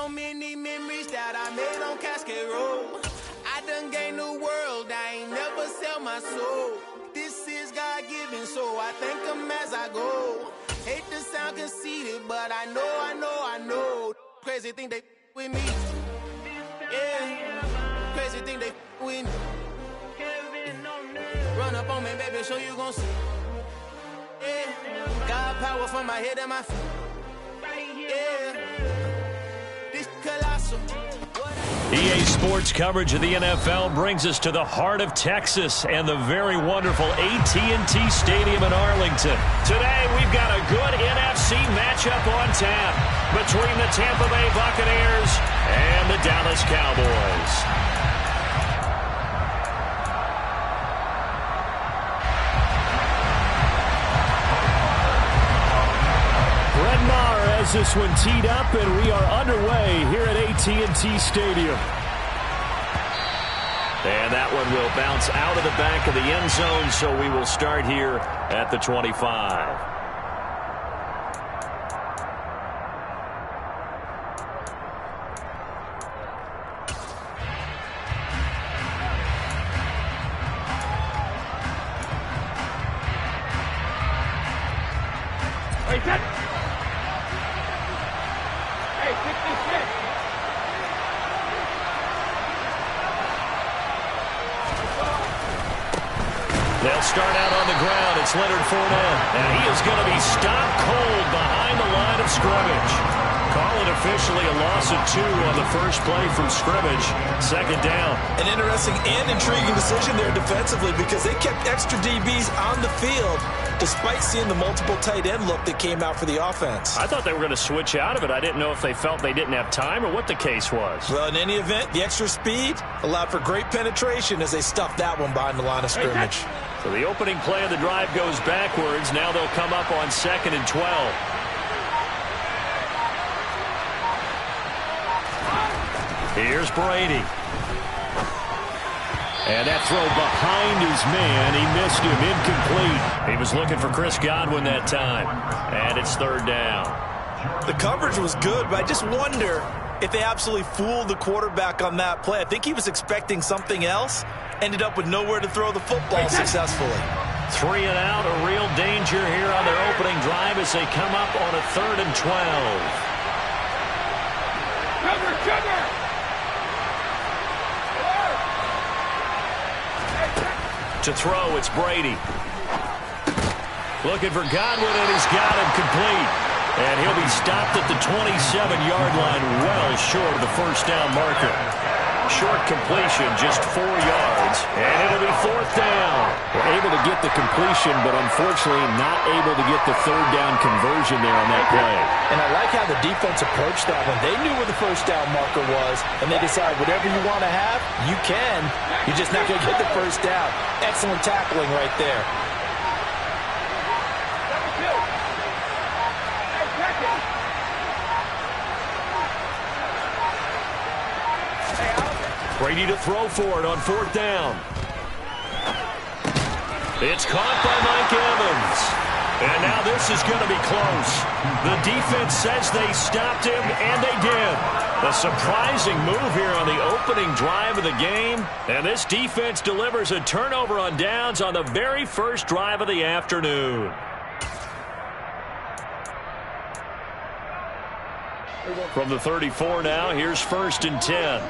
So many memories that I made on Cascade Road. I done gained the world, I ain't never sell my soul. This is God-given, so I thank him as I go. Hate to sound conceited, but I know. Crazy think they with me. Yeah, crazy think they with me. Run up on me, baby, so you gon' see. Yeah, God power from my head and my feet. Yeah, this colossal. EA Sports coverage of the NFL brings us to the heart of Texas and the very wonderful AT&T Stadium in Arlington. Today, we've got a good NFC matchup on tap between the Tampa Bay Buccaneers and the Dallas Cowboys. Has this one teed up, and we are underway here at AT&T Stadium. And that one will bounce out of the back of the end zone, so we will start here at the 25. They'll start out on the ground. It's Leonard Fournette, and he is going to be stopped cold behind the line of scrimmage. Call it officially a loss of 2 on the first play from scrimmage. Second down. An interesting and intriguing decision there defensively because they kept extra DBs on the field despite seeing the multiple tight end look that came out for the offense. I thought they were going to switch out of it. I didn't know if they felt they didn't have time or what the case was. Well, in any event, the extra speed allowed for great penetration as they stuffed that one behind the line of scrimmage. So the opening play of the drive goes backwards. Now they'll come up on 2nd and 12. Here's Brady. And that throw behind his man. He missed him. Incomplete. He was looking for Chris Godwin that time. And it's 3rd down. The coverage was good, but I just wonder if they absolutely fooled the quarterback on that play. I think he was expecting something else. Ended up with nowhere to throw the football successfully. 3 and out. A real danger here on their opening drive as they come up on a 3rd and 12. Cover! To throw, it's Brady. Looking for Godwin, and he's got him complete. And he'll be stopped at the 27-yard line, well short of the first down marker. Short completion, just 4 yards, and it'll be 4th down. We're able to get the completion, but unfortunately not able to get the 3rd down conversion there on that play. And I like how the defense approached that one. They knew where the first down marker was, and they decided whatever you want to have, you can. You're just not going to get the first down. Excellent tackling right there. Brady to throw for it on 4th down. It's caught by Mike Evans. And now this is going to be close. The defense says they stopped him, and they did. A surprising move here on the opening drive of the game. And this defense delivers a turnover on downs on the very first drive of the afternoon. From the 34 now, here's 1st and 10.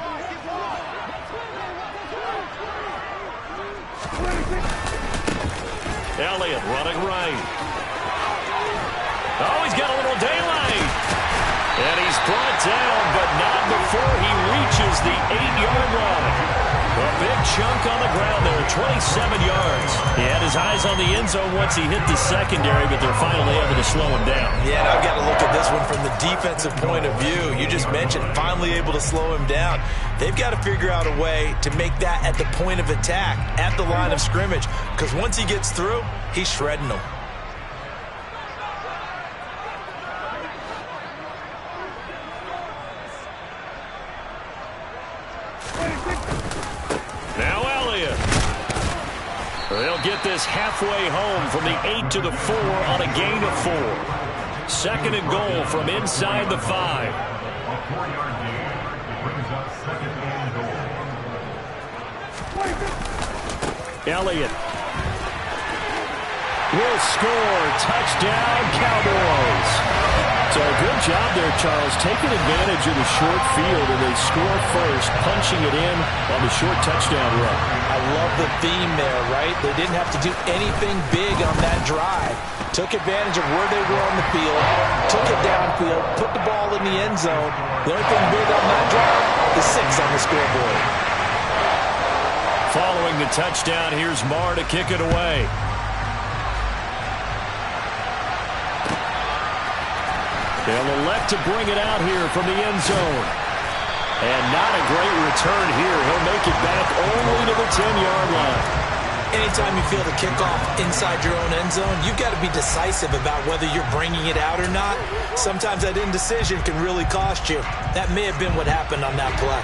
Elliott running right. Oh, he's got a little daylight. And he's brought down, but not before he reaches the 8-yard line. A big chunk on the ground there, 27 yards. He had his eyes on the end zone once he hit the secondary, but they're finally able to slow him down. Yeah, and I've got to look at this one from the defensive point of view. You just mentioned finally able to slow him down. They've got to figure out a way to make that at the point of attack, at the line of scrimmage, because once he gets through, he's shredding them. They'll get this halfway home from the 8 to the 4 on a gain of 4. 2nd and goal from inside the 5. 4-yard gain. Brings up 2nd and goal. Elliott will score. Touchdown, Cowboys. So good job there, Charles, taking advantage of the short field, and they score first, punching it in on the short touchdown run. I love the theme there, right? They didn't have to do anything big on that drive. Took advantage of where they were on the field, took it downfield, put the ball in the end zone. The only thing big on that drive is 6 on the scoreboard. Following the touchdown, here's Marr to kick it away. They'll elect to bring it out here from the end zone. And not a great return here. He'll make it back only to the 10-yard line. Anytime you feel the kickoff inside your own end zone, you've got to be decisive about whether you're bringing it out or not. Sometimes that indecision can really cost you. That may have been what happened on that play.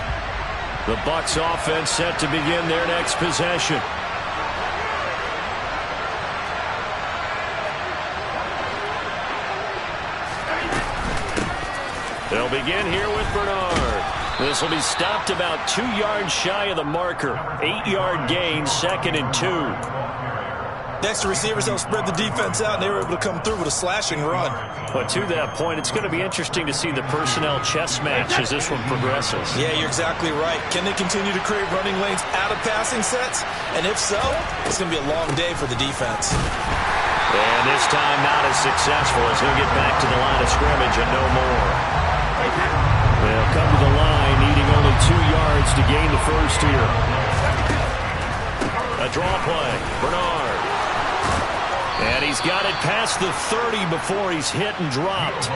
The Bucs offense set to begin their next possession. They'll begin here with Bernard. This will be stopped about 2 yards shy of the marker. 8-yard gain, 2nd and 2. Next, the receivers help spread the defense out, and they were able to come through with a slashing run. But to that point, it's going to be interesting to see the personnel chess match as this one progresses. Yeah, you're exactly right. Can they continue to create running lanes out of passing sets? And if so, it's going to be a long day for the defense. And this time not as successful as he'll get back to the line of scrimmage and no more. They'll come to the line, needing only 2 yards to gain the first here. A draw play, Bernard. And he's got it past the 30 before he's hit and dropped.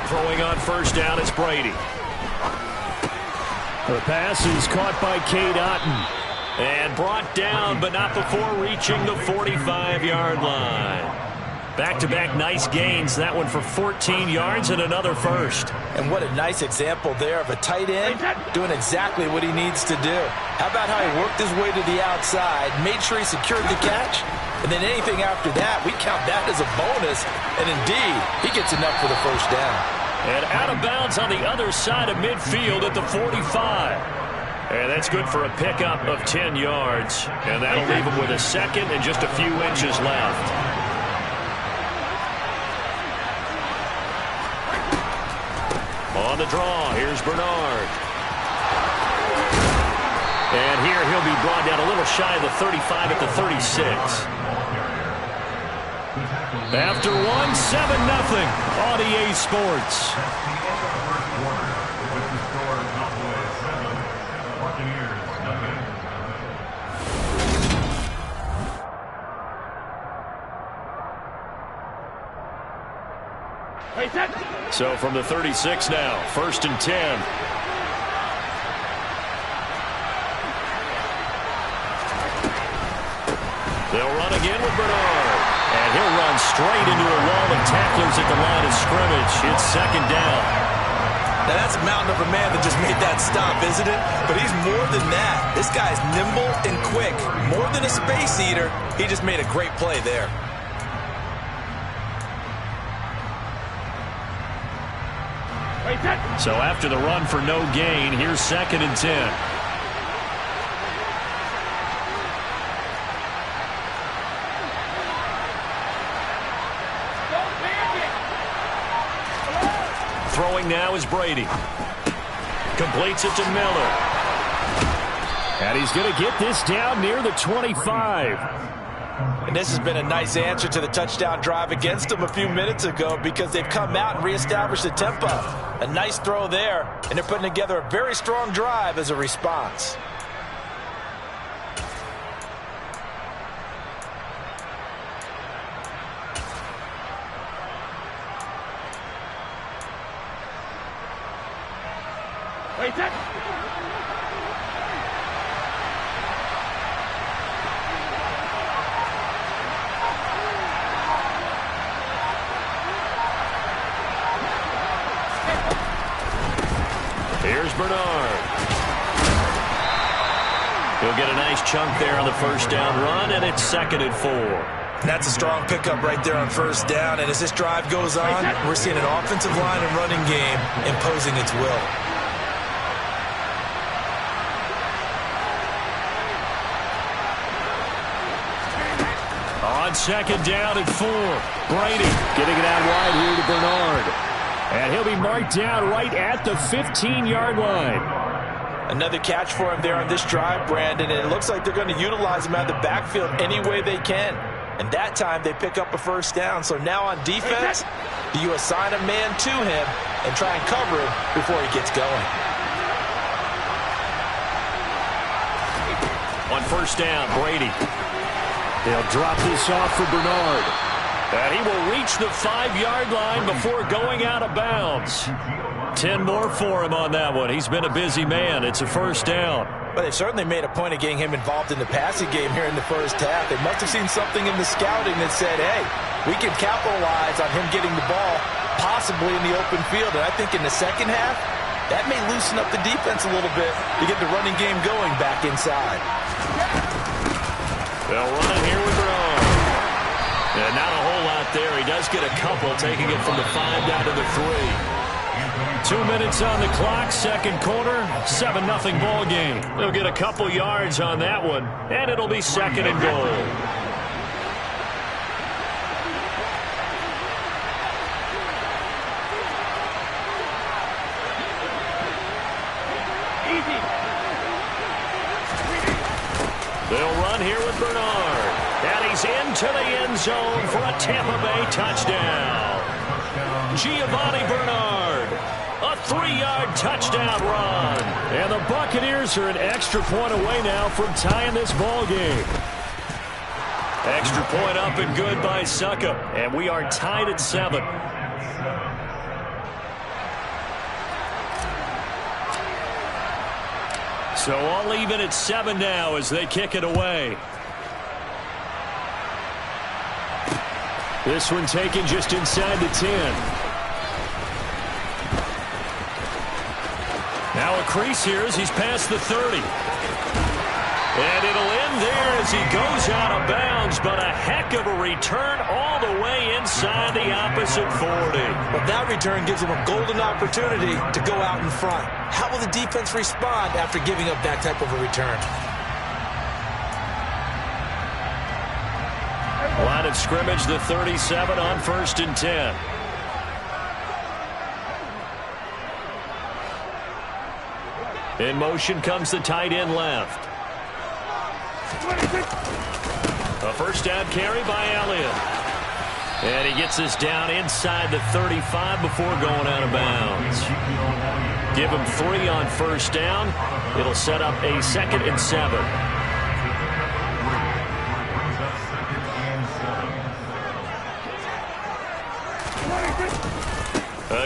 Throwing on first down, it's Brady. The pass is caught by Cade Otton. And brought down, but not before reaching the 45-yard line. Back-to-back nice gains. That one for 14 yards and another first. And what a nice example there of a tight end doing exactly what he needs to do. How about how he worked his way to the outside, made sure he secured the catch, and then anything after that, we count that as a bonus. And indeed, he gets enough for the first down. And out of bounds on the other side of midfield at the 45. And that's good for a pickup of 10 yards. And that'll leave him with a second and just a few inches left. On the draw, here's Bernard. And here he'll be brought down a little shy of the 35 at the 36. After 1, 7-0 on EA Sports. So from the 36 now, 1st and 10. They'll run again with Bernard. And he'll run straight into a wall of tacklers at the line of scrimmage. It's 2nd down. Now that's a mountain of a man that just made that stop, isn't it? But he's more than that. This guy's nimble and quick. More than a space eater. He just made a great play there. So after the run for no gain, here's 2nd and 10. Throwing now is Brady. Completes it to Miller. And he's going to get this down near the 25. And this has been a nice answer to the touchdown drive against them a few minutes ago because they've come out and reestablished the tempo. A nice throw there, and they're putting together a very strong drive as a response. Bernard. He'll get a nice chunk there on the first down run, and it's 2nd and 4. That's a strong pickup right there on first down. And as this drive goes on, we're seeing an offensive line and running game imposing its will. On 2nd down and 4. Brady getting it out wide here to Bernard. And he'll be marked down right at the 15-yard line. Another catch for him there on this drive, Brandon, and it looks like they're going to utilize him out of the backfield any way they can. And that time they pick up a first down. So now on defense, do you assign a man to him and try and cover him before he gets going? On first down, Brady. They'll drop this off for Bernard. And he will reach the 5-yard line before going out of bounds. 10 more for him on that one. He's been a busy man. It's a first down. But they certainly made a point of getting him involved in the passing game here in the first half. They must have seen something in the scouting that said, hey, we can capitalize on him getting the ball, possibly in the open field. And I think in the second half, that may loosen up the defense a little bit to get the running game going back inside. They'll run it here with Bernard. And not a whole lot there. He does get a couple, taking it from the 5 down to the 3. 2 minutes on the clock, second quarter, 7-0 ball game. They'll get a couple yards on that one, and it'll be 2nd and goal. They'll run here with Bernard. And he's into the end zone for a Tampa Bay touchdown. Giovanni Bernard, a 3-yard touchdown run. And the Buccaneers are an extra point away now from tying this ball game. Extra point up and good by Suckup. And we are tied at 7. So all even at 7 now as they kick it away. This one taken just inside the 10. Now a crease here as he's past the 30. And it'll end there as he goes out of bounds, but a heck of a return all the way inside the opposite 40. Well, that return gives him a golden opportunity to go out in front. How will the defense respond after giving up that type of a return? Line of scrimmage, the 37 on 1st and 10. In motion comes the tight end left. A first down carry by Elliott. And he gets this down inside the 35 before going out of bounds. Give him 3 on first down. It'll set up a 2nd and 7.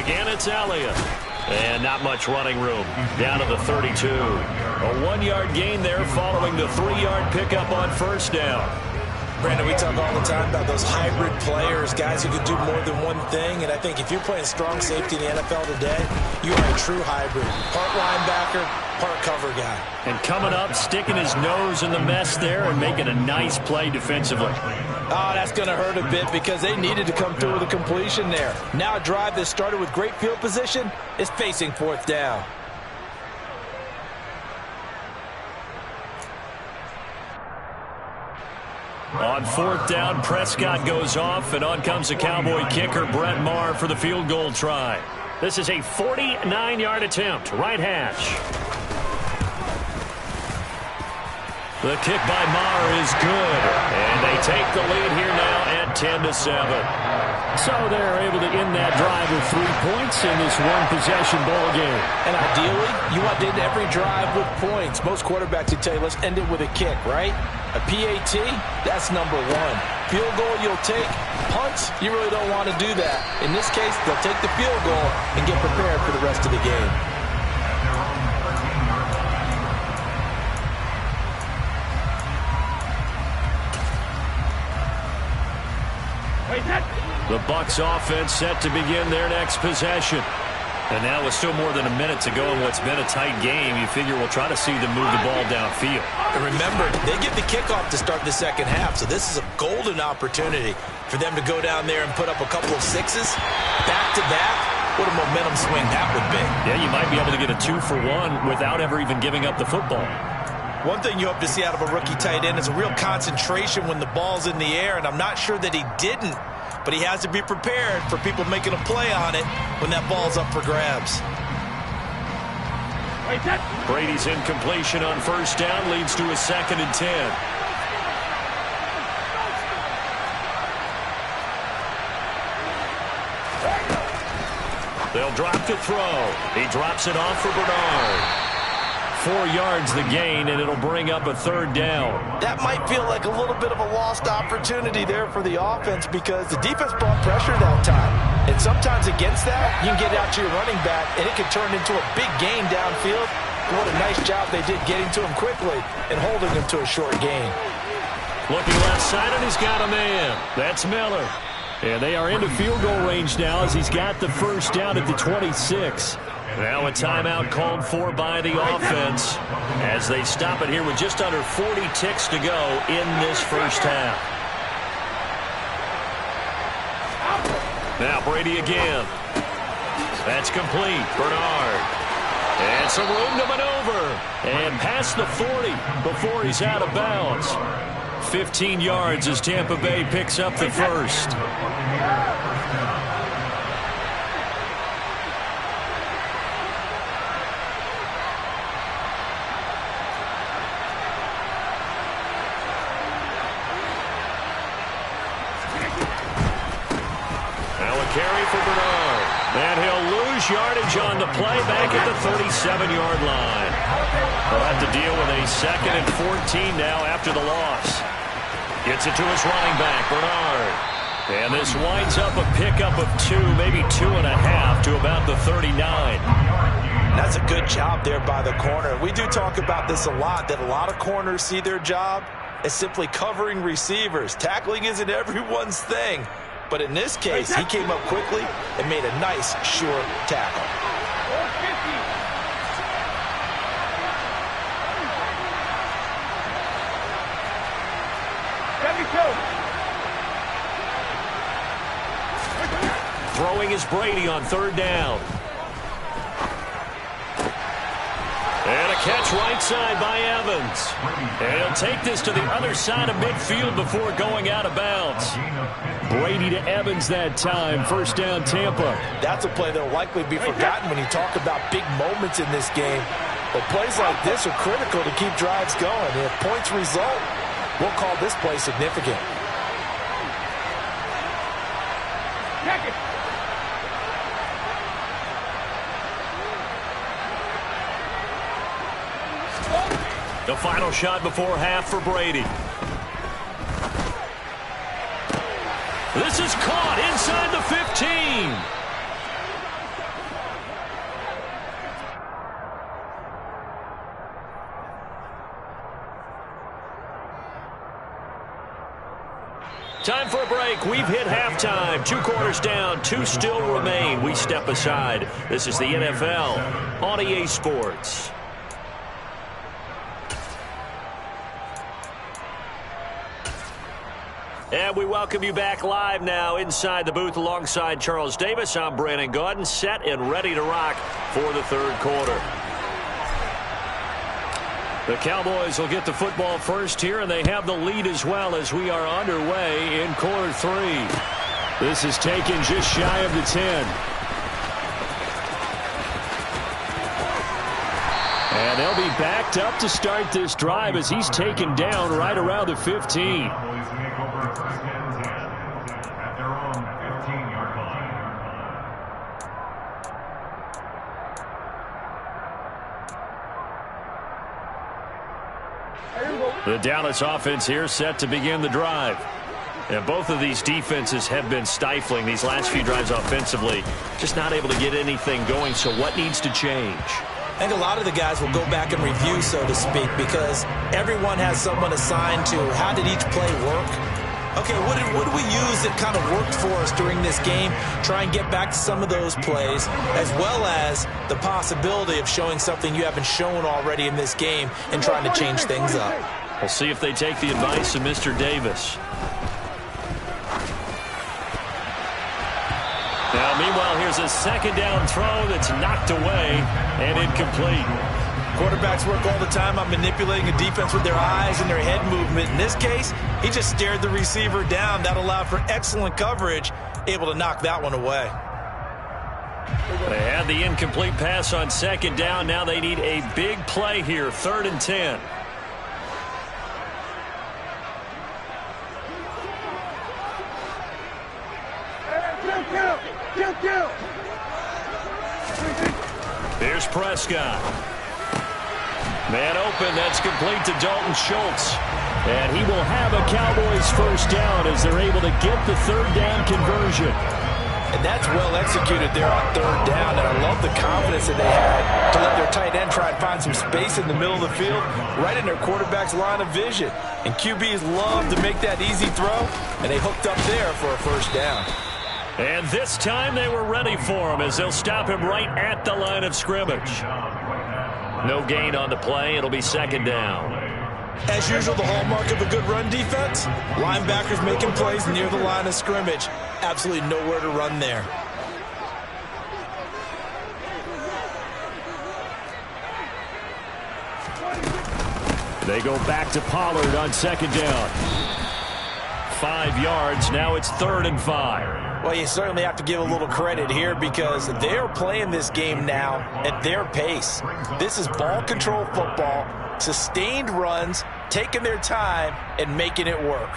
Again, it's Elliott. And not much running room. Down to the 32. A 1-yard gain there following the 3-yard pickup on first down. Brandon, we talk all the time about those hybrid players, guys who can do more than one thing. And I think if you're playing strong safety in the NFL today, you are a true hybrid. Part linebacker, part cover guy. And coming up, sticking his nose in the mess there and making a nice play defensively. Oh, that's going to hurt a bit because they needed to come through with a completion there. Now a drive that started with great field position is facing 4th down. On 4th down, Prescott goes off, and on comes the Cowboy kicker, Brett Maher, for the field goal try. This is a 49-yard attempt, right hash. The kick by Maher is good, and they take the lead here now at 10-7. So they're able to end that drive with 3 points in this one-possession ball game. And ideally, you want to end every drive with points. Most quarterbacks would tell you, let's end it with a kick, right? A PAT, that's number 1. Field goal you'll take. Punts, you really don't want to do that. In this case, they'll take the field goal and get prepared for the rest of the game. The Bucs offense set to begin their next possession. And now with still more than a minute to go in what's been a tight game, you figure we'll try to see them move the ball downfield. And remember, they get the kickoff to start the second half, so this is a golden opportunity for them to go down there and put up a couple of sixes back-to-back. What a momentum swing that would be. Yeah, you might be able to get a 2-for-1 without ever even giving up the football. One thing you hope to see out of a rookie tight end is a real concentration when the ball's in the air, and I'm not sure that he didn't, but he has to be prepared for people making a play on it when that ball's up for grabs. Brady's incompletion on first down leads to a 2nd and 10. They'll drop to throw. He drops it off for Bernard. 4 yards the gain, and it'll bring up a 3rd down. That might feel like a little bit of a lost opportunity there for the offense because the defense brought pressure that time. And sometimes against that, you can get out to your running back, and it can turn into a big gain downfield. What a nice job they did getting to him quickly and holding him to a short gain. Looking left side, and he's got a man. That's Miller. And they are into field goal range now as he's got the first down at the 26. Now a timeout called for by the offense as they stop it here with just under 40 ticks to go in this first half. Now Brady again. That's complete. Bernard. And some room to maneuver. And past the 40 before he's out of bounds. 15 yards as Tampa Bay picks up the first. Carry for Bernard. And he'll lose yardage on the play back at the 37-yard line. They'll have to deal with a 2nd and 14 now after the loss. Gets it to his running back, Bernard. And this winds up a pickup of 2, maybe 2.5 to about the 39. That's a good job there by the corner. We do talk about this a lot, that a lot of corners see their job as simply covering receivers. Tackling isn't everyone's thing. But in this case, he came up quickly and made a nice, sure tackle. Throwing is Brady on 3rd down. And a catch right side by Evans. And he'll take this to the other side of midfield before going out of bounds. Brady to Evans that time. First down, Tampa. That's a play that will likely be forgotten when you talk about big moments in this game. But plays like this are critical to keep drives going. And if points result, we'll call this play significant. The final shot before half for Brady. This is caught inside the 15. Time for a break. We've hit halftime. 2 quarters down, 2 still remain. We step aside. This is the NFL on EA Sports. And we welcome you back live now inside the booth alongside Charles Davis. I'm Brandon Gaudin, set and ready to rock for the 3rd quarter. The Cowboys will get the football first here, and they have the lead as well as we are underway in quarter 3. This is taken just shy of the 10. And they'll be backed up to start this drive as he's taken down right around the 15. The Dallas offense here set to begin the drive. And both of these defenses have been stifling these last few drives offensively. Just not able to get anything going, so what needs to change? I think a lot of the guys will go back and review, so to speak, because everyone has someone assigned to how did each play work. Okay, what did we use that kind of worked for us during this game? Try and get back to some of those plays, as well as the possibility of showing something you haven't shown already in this game and trying to change things up. We'll see if they take the advice of Mr. Davis. Now, meanwhile, here's a second down throw that's knocked away and incomplete. Quarterbacks work all the time on manipulating a defense with their eyes and their head movement. In this case, he just stared the receiver down. That allowed for excellent coverage, able to knock that one away. They had the incomplete pass on second down. Now they need a big play here, 3rd and 10. Here's Prescott. Man open, that's complete to Dalton Schultz. And he will have a Cowboys first down as they're able to get the 3rd down conversion. And that's well executed there on 3rd down. And I love the confidence that they had to let their tight end try and find some space in the middle of the field, right in their quarterback's line of vision. And QBs love to make that easy throw, and they hooked up there for a first down. And this time they were ready for him as they'll stop him right at the line of scrimmage. No gain on the play. It'll be 2nd down. As usual, the hallmark of a good run defense, linebackers making plays near the line of scrimmage. Absolutely nowhere to run there. They go back to Pollard on 2nd down. 5 yards. Now it's 3rd and 5. Well, you certainly have to give a little credit here because they're playing this game now at their pace. This is ball control football, sustained runs, taking their time, and making it work.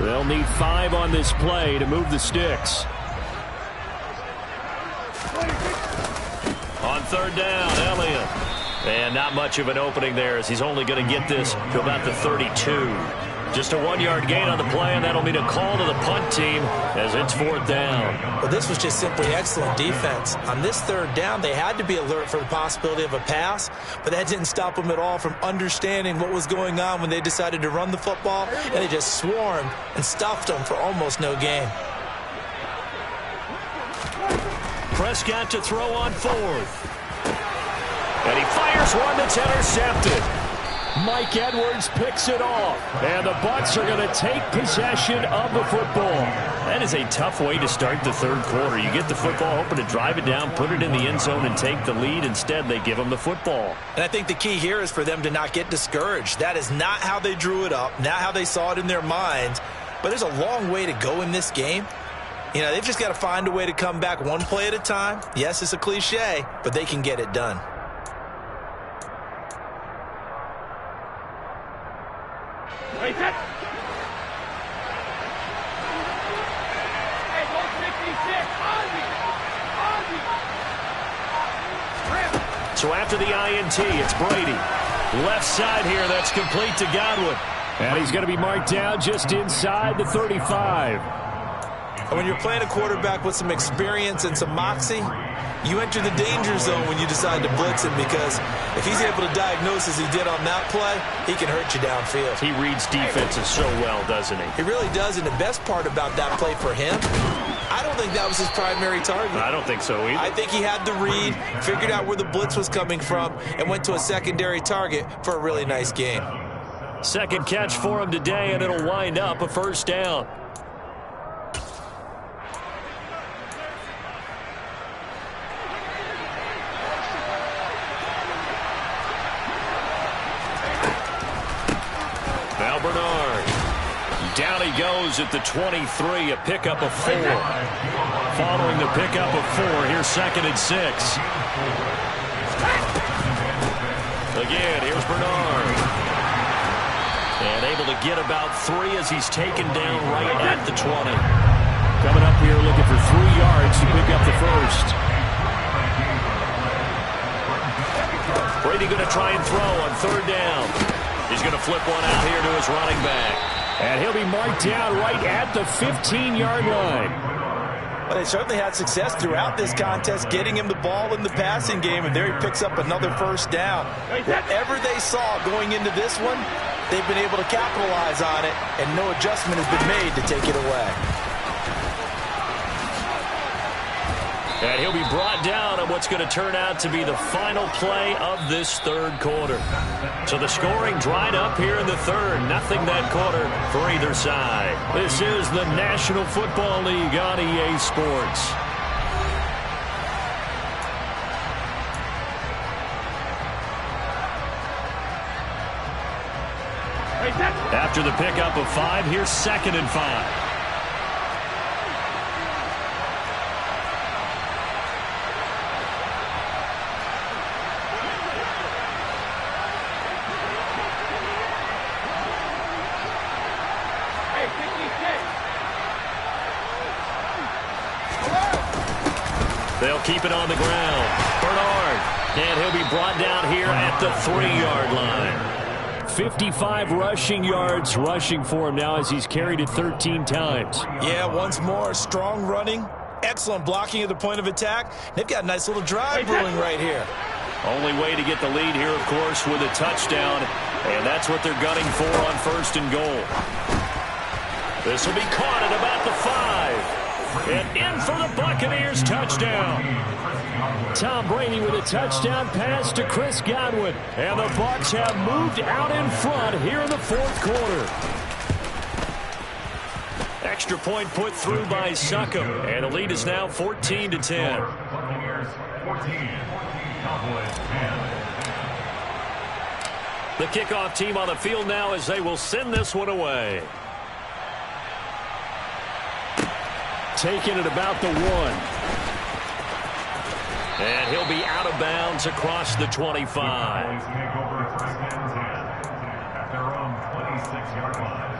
They'll need 5 on this play to move the sticks. On 3rd down, Elliott. And not much of an opening there as he's only going to get this to about the 32. Just a 1-yard gain on the play, and that'll mean a call to the punt team as it's 4th down. Well, this was just simply excellent defense. On this 3rd down, they had to be alert for the possibility of a pass, but that didn't stop them at all from understanding what was going on when they decided to run the football, and they just swarmed and stuffed them for almost no gain. Prescott to throw on 4th. And he fires one that's intercepted. Mike Edwards picks it off, and the Bucs are going to take possession of the football. That is a tough way to start the 3rd quarter. You get the football, hoping to drive it down, put it in the end zone, and take the lead. Instead, they give them the football. And I think the key here is for them to not get discouraged. That is not how they drew it up, not how they saw it in their minds. But there's a long way to go in this game. You know, they've just got to find a way to come back one play at a time. Yes, it's a cliche, but they can get it done. So after the INT, it's Brady. Left side here, that's complete to Godwin. And he's going to be marked down just inside the 35. And when you're playing a quarterback with some experience and some moxie, you enter the danger zone when you decide to blitz him, because if he's able to diagnose as he did on that play, he can hurt you downfield. He reads defenses so well, doesn't he? He really does, and the best part about that play for him, I don't think that was his primary target. I don't think so either. I think he had the read, figured out where the blitz was coming from, and went to a secondary target for a really nice gain. Second catch for him today, and it'll wind up a first down. Now Bernard. Down he goes at the 23, a pickup of 4. Following the pickup of 4, here's 2nd and 6. Again, here's Bernard. And able to get about 3 as he's taken down right at the 20. Coming up here looking for 3 yards to pick up the first. Brady going to try and throw on 3rd down. He's going to flip one out here to his running back. And he'll be marked down right at the 15-yard line. Well, they certainly had success throughout this contest getting him the ball in the passing game, and there he picks up another first down. Whatever they saw going into this one, they've been able to capitalize on it, and no adjustment has been made to take it away. And he'll be brought down on what's going to turn out to be the final play of this third quarter. So the scoring dried up here in the third. Nothing that quarter for either side. This is the National Football League on EA Sports. After the pickup of 5, here's 2nd and 5. They'll keep it on the ground. Bernard, and he'll be brought down here at the 3-yard line. 55 rushing yards rushing for him now as he's carried it 13 times. Yeah, once more, strong running, excellent blocking at the point of attack. They've got a nice little drive brewing right here. Only way to get the lead here, of course, with a touchdown, and that's what they're gunning for on 1st and goal. This will be caught at about the 5. And in for the Buccaneers touchdown. Tom Brady with a touchdown pass to Chris Godwin. And the Bucs have moved out in front here in the 4th quarter. Extra point put through by Succop. And the lead is now 14-10. Buccaneers 14, Cowboys 10. The kickoff team on the field now as they will send this one away. Taking it about the 1. And he'll be out of bounds across the 25. Cowboys take over 1st and 10 at their own 26-yard line.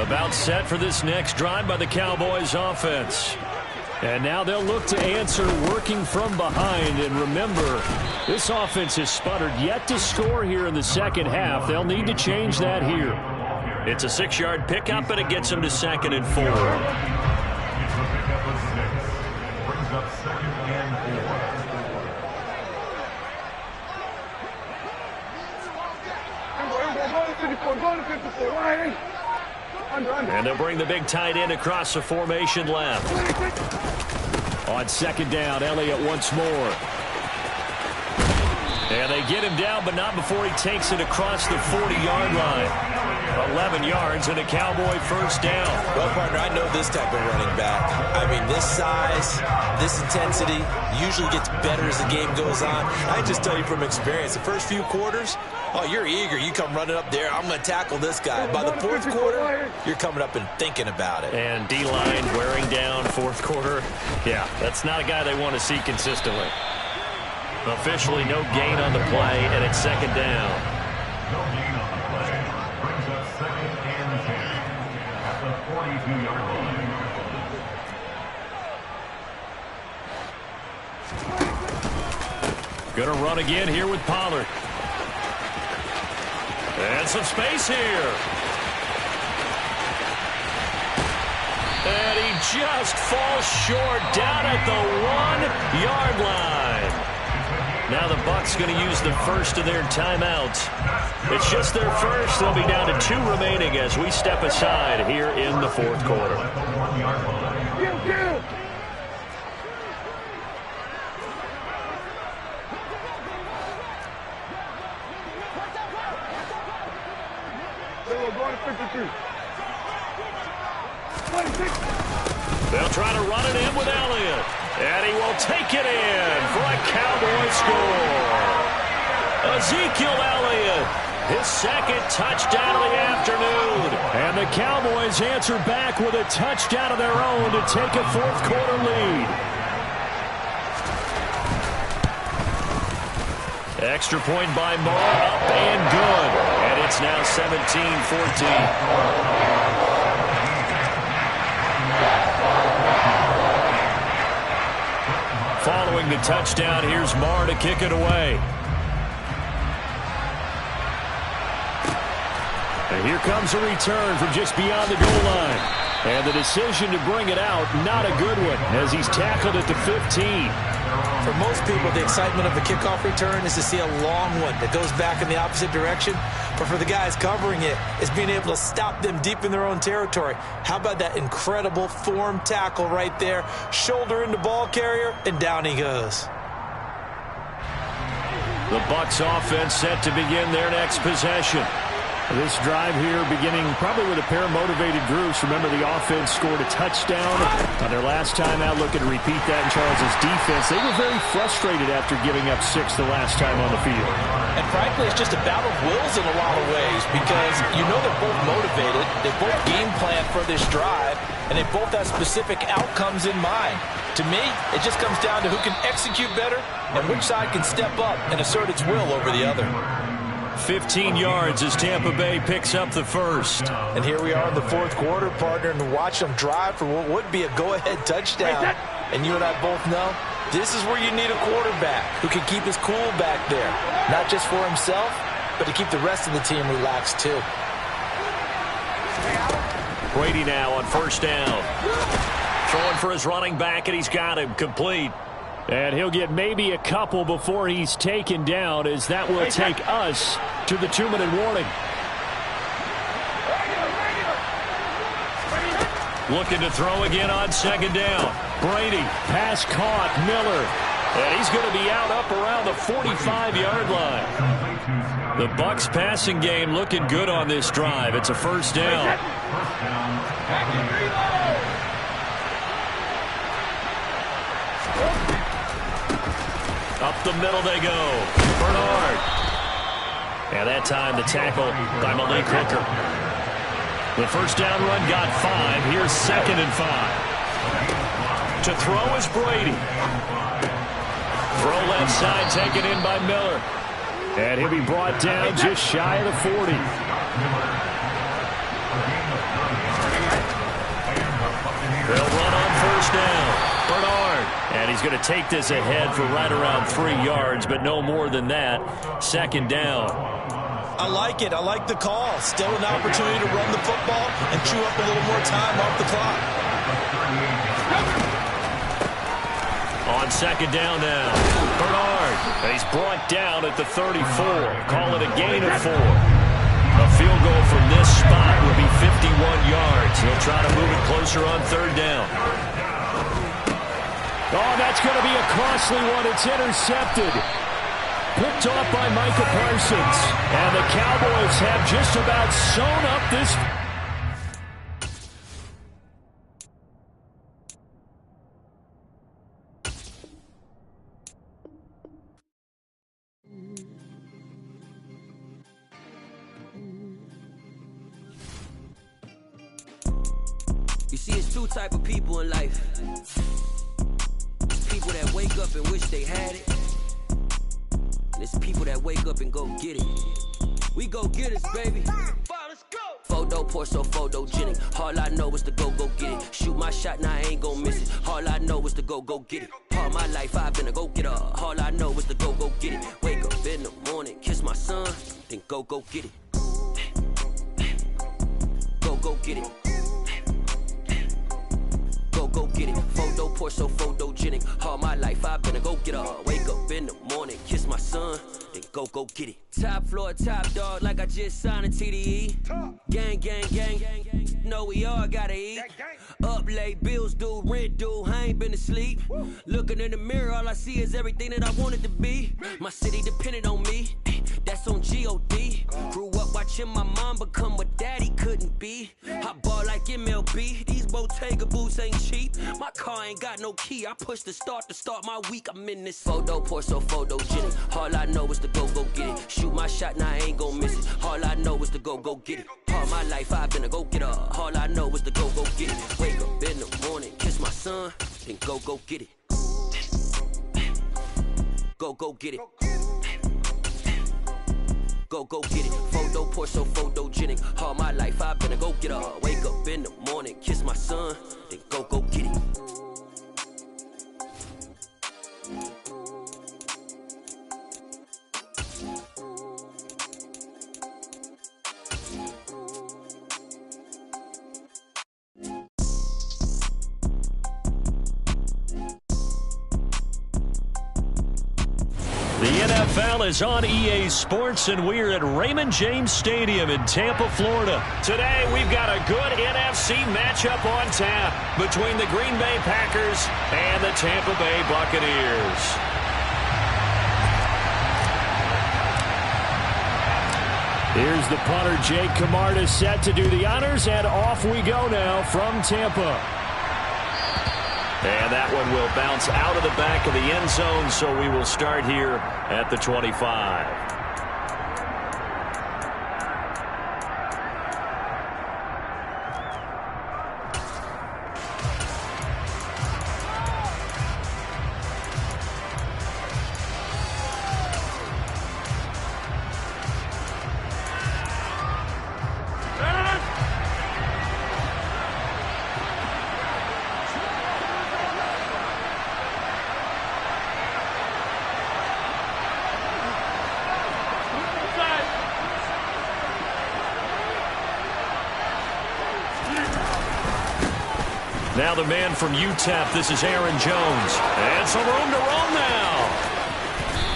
About set for this next drive by the Cowboys offense. And now they'll look to answer working from behind. And remember, this offense has sputtered yet to score here in the second half. They'll need to change that here. It's a 6-yard pickup, and it gets them to 2nd and 4. It's a pickup of 6. Brings up 2nd and 4. And they'll bring the big tight end across the formation left. On 2nd down, Elliott once more. And they get him down, but not before he takes it across the 40-yard line. 11 yards and a Cowboy 1st down. Well, partner, I know this type of running back. I mean, this size, this intensity usually gets better as the game goes on. I just tell you from experience, the first few quarters, oh, you're eager. You come running up there, I'm going to tackle this guy. By the 4th quarter, you're coming up and thinking about it. And D-line wearing down 4th quarter. Yeah, that's not a guy they want to see consistently. Officially no gain on the play, and it's 2nd down. No gain on the play. Brings up 2nd and 10 at the 42-yard line. Gonna run again here with Pollard. And some space here. And he just falls short down at the 1-yard line. Now the Bucs going to use the first of their timeouts. It's just their first. They'll be down to 2 remaining as we step aside here in the 4th quarter. They'll try to run it in with Elliott. And he will take it in for a Cowboy score. Ezekiel Elliott, his 2nd touchdown of the afternoon. And the Cowboys answer back with a touchdown of their own to take a 4th quarter lead. Extra point by Moore, up and good. And it's now 17-14. Following the touchdown, here's Marr to kick it away. And here comes a return from just beyond the goal line. And the decision to bring it out, not a good one, as he's tackled at the 15. For most people, the excitement of a kickoff return is to see a long one that goes back in the opposite direction. But for the guys covering it, it's being able to stop them deep in their own territory. How about that incredible form tackle right there? Shoulder into ball carrier, and down he goes. The Bucs offense set to begin their next possession. This drive here beginning probably with a pair of motivated groups. Remember, the offense scored a touchdown on their last time out, looking to repeat that in Charles' defense. They were very frustrated after giving up 6 the last time on the field. And frankly, it's just a battle of wills in a lot of ways, because you know they're both motivated, they both game plan for this drive, and they both have specific outcomes in mind. To me, it just comes down to who can execute better and which side can step up and assert its will over the other. 15 yards as Tampa Bay picks up the first. And here we are in the fourth quarter, partner, and watch them drive for what would be a go-ahead touchdown. And you and I both know this is where you need a quarterback who can keep his cool back there, not just for himself, but to keep the rest of the team relaxed too. Brady now on first down. Throwing for his running back, and he's got him complete. And he'll get maybe a couple before he's taken down, as that will take us to the 2-minute warning. Looking to throw again on second down. Brady, pass caught, Miller. And he's going to be out up around the 45-yard line. The Bucs passing game looking good on this drive. It's a first down. Up the middle they go. Bernard. And that time the tackle by Malik Hooker. The first down run got 5. Here's 2nd and 5. To throw is Brady. Throw left side taken in by Miller. And he'll be brought down just shy of the 40. They'll run on first down. Bernard. And he's going to take this ahead for right around 3 yards, but no more than that. 2nd down. I like it. I like the call. Still an opportunity to run the football and chew up a little more time off the clock. On 2nd down now. Bernard. And he's brought down at the 34. Call it a gain of 4. A field goal from this spot would be 51 yards. He'll try to move it closer on 3rd down. Oh, that's going to be a costly one. It's intercepted. Picked off by Micah Parsons. And the Cowboys have just about sewn up this. You see, it's 2 type of people in life. People that wake up and wish they had it. And it's people that wake up and go get it. We go get it, baby. Let's go. Photo pour so photogenic. All I know is to go get it. Shoot my shot, now I ain't gon' miss it. All I know is to go get it. All my life I've been a go-getter. All I know is to go get it. Wake up in the morning, kiss my son, then go get it. Go get it. Go get it. Photo pour so photogenic. All my life I've been a go-getter. Wake up in the morning, kiss my son, then go get it. Top floor, top dog, like I just signed a TDE. Gang, gang, gang, gang, gang. Know we all gotta eat. Up late, bills due, rent due, I ain't been asleep. Looking in the mirror, all I see is everything that I wanted to be. My city depended on me, that's on G.O.D. Grew up watching my mom become what daddy couldn't be. I ball like MLB, these Bottega boots ain't cheap. My car ain't got no key, I push the start to start my week. I'm in this photo pour so photogenic. All I know is to go get it. Shoot my shot, now I ain't gon' miss it. All I know is to go get it. All my life I've been a go-getter. All I know is to go get it. Wake up in the morning, kiss my son, then go get it. Go get it. Go get it. Photo pour so photogenic. All my life I've been a go-getter. Wake up in the morning, kiss my son, then go get it. The NFL is on EA Sports, and we're at Raymond James Stadium in Tampa, Florida. Today, we've got a good NFC matchup on tap between the Green Bay Packers and the Tampa Bay Buccaneers. Here's the punter, Jake Camarda, set to do the honors, and off we go now from Tampa. And that one will bounce out of the back of the end zone, so we will start here at the 25. Now the man from UTEP, this is Aaron Jones. And some room to roam now.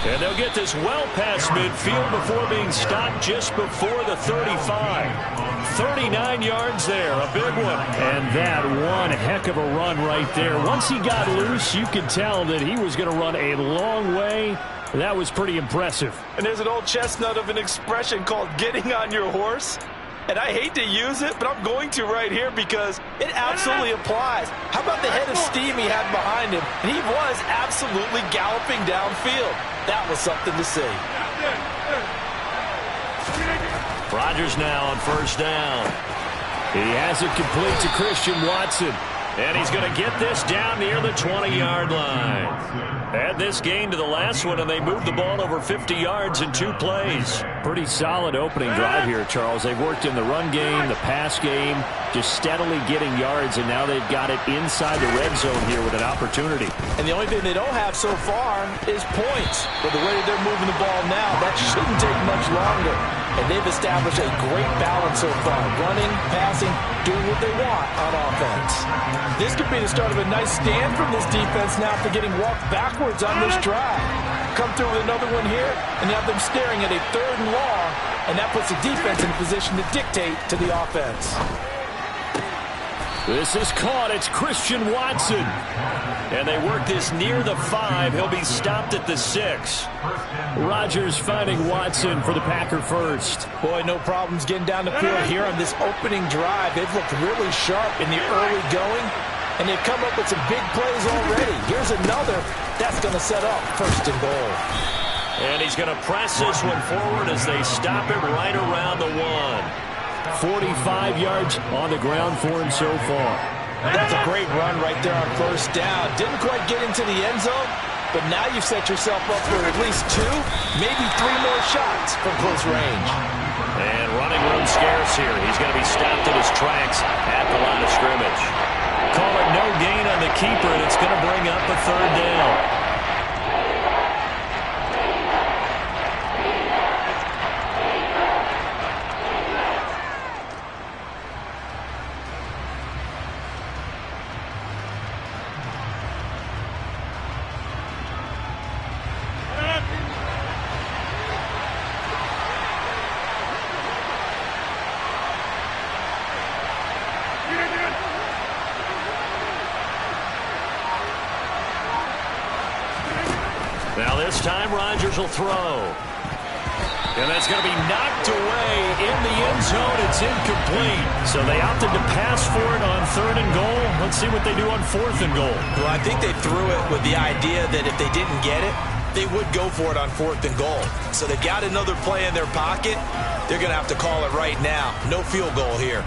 And they'll get this well past midfield before being stopped just before the 35. 39 yards there, a big one. And that one heck of a run right there. Once he got loose, you could tell that he was going to run a long way. That was pretty impressive. And there's an old chestnut of an expression called getting on your horse. And I hate to use it, but I'm going to right here because it absolutely applies. How about the head of steam he had behind him? And he was absolutely galloping downfield. That was something to see. Rodgers now on first down. He has it complete to Christian Watson. And he's going to get this down near the 20-yard line. Add this gain to the last one, and they moved the ball over 50 yards in 2 plays. Pretty solid opening drive here, Charles. They've worked in the run game, the pass game, just steadily getting yards, and now they've got it inside the red zone here with an opportunity. And the only thing they don't have so far is points. But the way they're moving the ball now, that shouldn't take much longer. And they've established a great balance so far. Running, passing, doing what they want on offense. This could be the start of a nice stand from this defense now after getting walked backwards on this drive. Come through with another one here, and you have them staring at a 3rd and long, and that puts the defense in a position to dictate to the offense. This is caught. It's Christian Watson. And they work this near the 5. He'll be stopped at the 6. Rodgers finding Watson for the Packer first. Boy, no problems getting down the field here on this opening drive. They've looked really sharp in the early going, and they've come up with some big plays already. Here's another that's going to set up 1st and goal. And he's going to press this one forward as they stop him right around the 1. 45 yards on the ground for him so far. That's a great run right there on first down. Didn't quite get into the end zone, but now you've set yourself up for at least 2, maybe 3 more shots from close range. And running room scarce here. He's going to be stopped in his tracks at the line of scrimmage. Call it no gain on the keeper, and it's going to bring up a 3rd down. Now this time Rodgers will throw. And that's going to be knocked away in the end zone. It's incomplete. So they opted to pass for it on 3rd and goal. Let's see what they do on 4th and goal. Well, I think they threw it with the idea that if they didn't get it, they would go for it on 4th and goal. So they've got another play in their pocket. They're going to have to call it right now. No field goal here.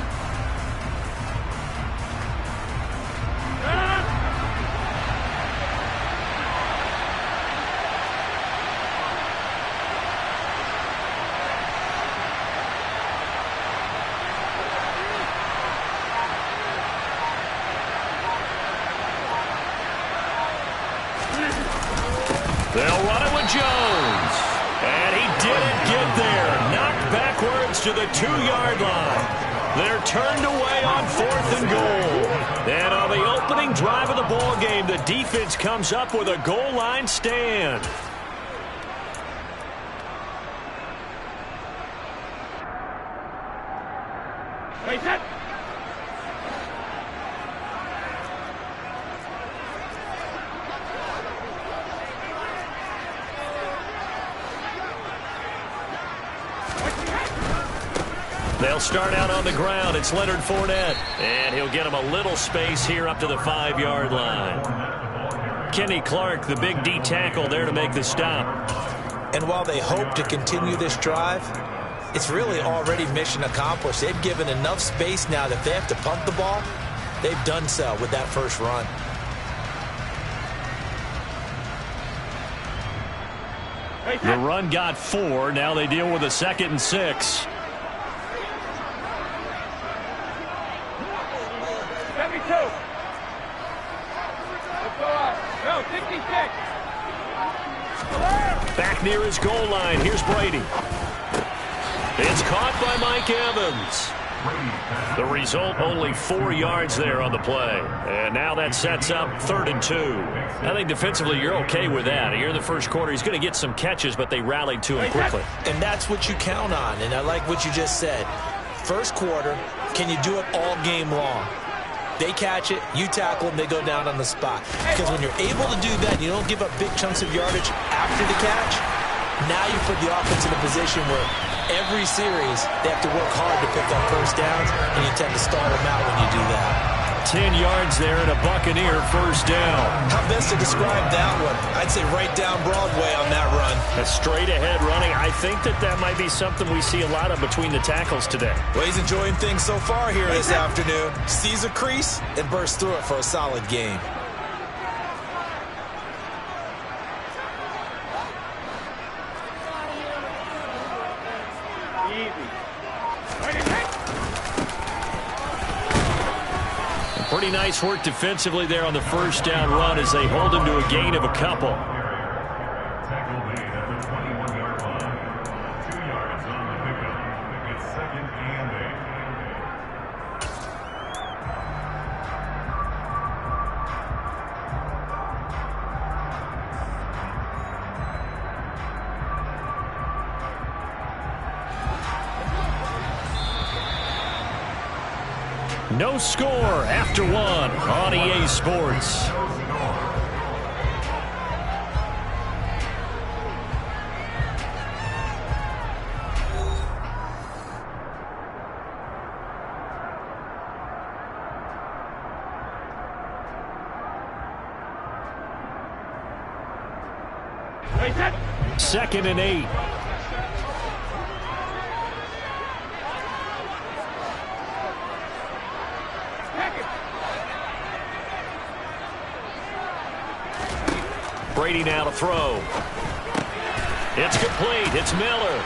They'll run it with Jones. And he didn't get there. Knocked backwards to the 2-yard line. They're turned away on 4th and goal. And on the opening drive of the ball game, the defense comes up with a goal line stand. They'll start out on the ground. It's Leonard Fournette. And he'll get him a little space here up to the 5-yard line. Kenny Clark, the big D tackle there to make the stop. And while they hope to continue this drive, it's really already mission accomplished. They've given enough space now that if they have to punt the ball, they've done so with that first run. The run got 4. Now they deal with a 2nd and 6. Back near his goal line. Here's Brady. It's caught by Mike Evans. The result, only 4 yards there on the play. And now that sets up 3rd and 2. I think defensively you're okay with that. Here in the first quarter, he's going to get some catches, but they rallied to him quickly. And that's what you count on. And I like what you just said. First quarter, can you do it all game long? They catch it, you tackle them, they go down on the spot. Because when you're able to do that, you don't give up big chunks of yardage after the catch, now you put the offense in a position where every series they have to work hard to pick up first downs, and you tend to stall them out when you do that. 10 yards there and a Buccaneer first down. How best to describe that one? I'd say right down Broadway on that run. A straight-ahead running. I think that might be something we see a lot of between the tackles today. Well, he's enjoying things so far here this afternoon. Sees a crease and bursts through it for a solid game. Pretty nice work defensively there on the first down run as they hold him to a gain of a couple. Tackle made at the 21-yard line. 2 yards on the pickup. It's 2nd and 8. No score after 1 on EA Sports. Second and 8. Brady now to throw. It's complete. It's Miller.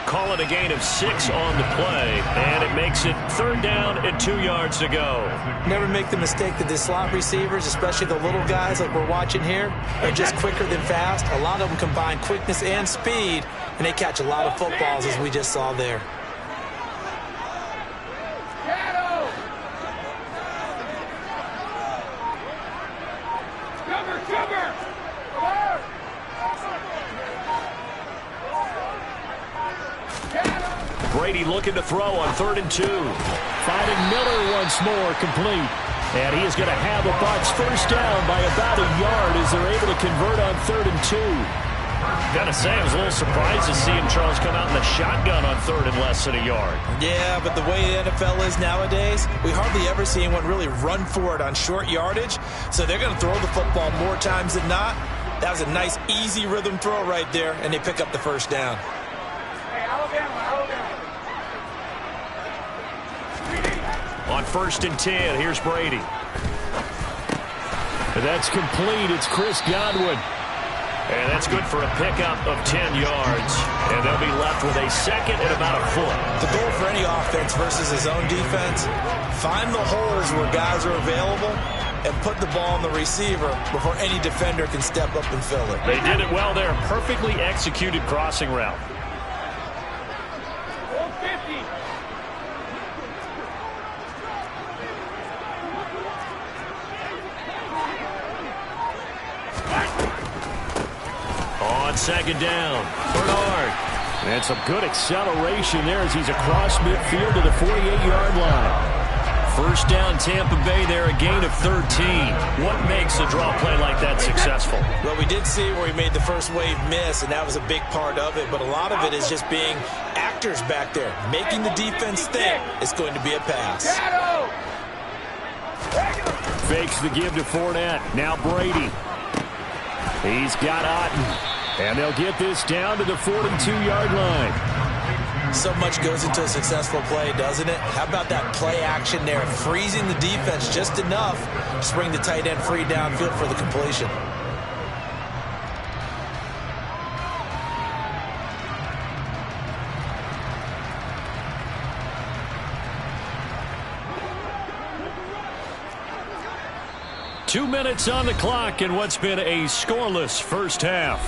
Call it a gain of 6 on the play, and it makes it 3rd down and 2 yards to go. Never make the mistake that the slot receivers, especially the little guys like we're watching here, are just quicker than fast. A lot of them combine quickness and speed, and they catch a lot of footballs, as we just saw there. Brady looking to throw on 3rd and 2. Finding Miller once more, complete. And he is going to have the Bucs first down by about a yard as they're able to convert on 3rd and 2. Gotta say, I was a little surprised to see him, Charles, come out in the shotgun on 3rd and less than a yard. Yeah, but the way the NFL is nowadays, we hardly ever see anyone really run for it on short yardage. So they're going to throw the football more times than not. That was a nice, easy rhythm throw right there, and they pick up the first down. On 1st and 10, here's Brady. That's complete. It's Chris Godwin. And that's good for a pickup of 10 yards. And they'll be left with a 2nd and about a foot. The goal for any offense versus his own defense, find the holes where guys are available and put the ball on the receiver before any defender can step up and fill it. They did it well there. Perfectly executed crossing route. On 2nd down, Bernard. And some good acceleration there as he's across midfield to the 48-yard line. First down, Tampa Bay there, a gain of 13. What makes a draw play like that successful? Well, we did see where he made the first wave miss, and that was a big part of it. But a lot of it is just being actors back there, making the defense think it's going to be a pass. Fakes the give to Fournette. Now Brady. He's got Otten. And they'll get this down to the 42-yard line. So much goes into a successful play, doesn't it? How about that play action there, freezing the defense just enough to bring the tight end free downfield for the completion. Two minutes on the clock in what's been a scoreless first half.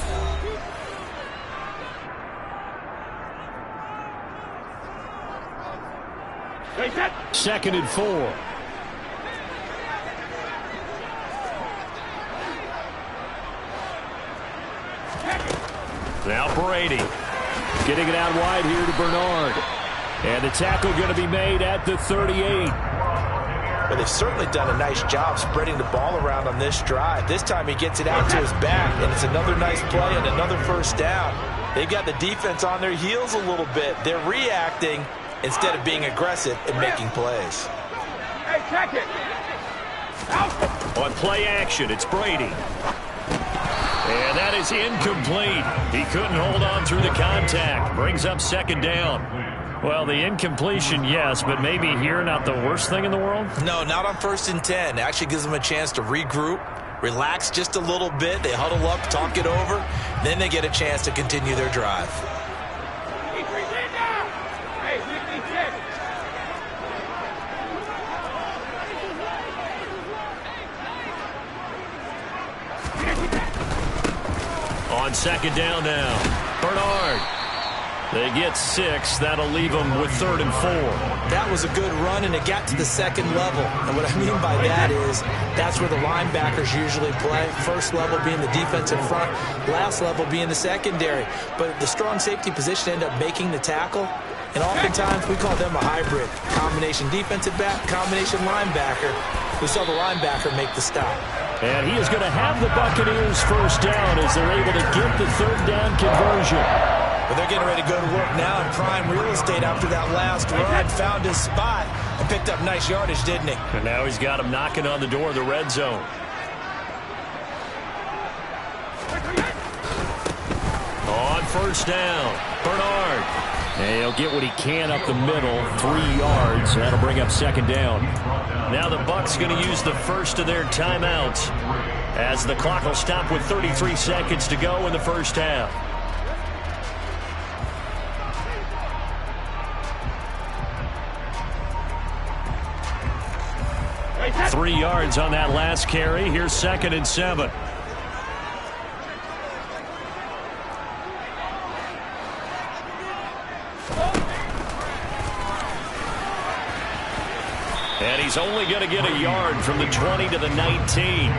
Second and 4. Now Brady getting it out wide here to Bernard. And the tackle going to be made at the 38. But they've certainly done a nice job spreading the ball around on this drive. This time he gets it out to his back, and it's another nice play and another first down. They've got the defense on their heels a little bit. They're reacting instead of being aggressive and making plays. Hey, check it. On play action, it's Brady. And that is incomplete. He couldn't hold on through the contact. Brings up second down. Well, the incompletion, yes, but maybe here not the worst thing in the world? No, not on 1st and 10. It actually gives them a chance to regroup, relax just a little bit. They huddle up, talk it over. Then they get a chance to continue their drive. On second down now, Bernard. They get 6. That'll leave them with 3rd and 4. That was a good run, and it got to the second level. And what I mean by that is that's where the linebackers usually play. First level being the defensive front, last level being the secondary. But the strong safety position ended up making the tackle. And oftentimes we call them a hybrid. Combination defensive back, combination linebacker. We saw the linebacker make the stop. And he is going to have the Buccaneers first down as they're able to get the 3rd down conversion. But they're getting ready to go to work now in prime real estate after that last run. Found his spot and picked up nice yardage, didn't he? And now he's got him knocking on the door of the red zone. On first down, Bernard. And he'll get what he can up the middle, 3 yards. That'll bring up second down. Now the Bucs going to use the first of their timeouts as the clock will stop with 33 seconds to go in the first half. 3 yards on that last carry. Here's 2nd and 7. And he's only going to get a yard from the 20 to the 19.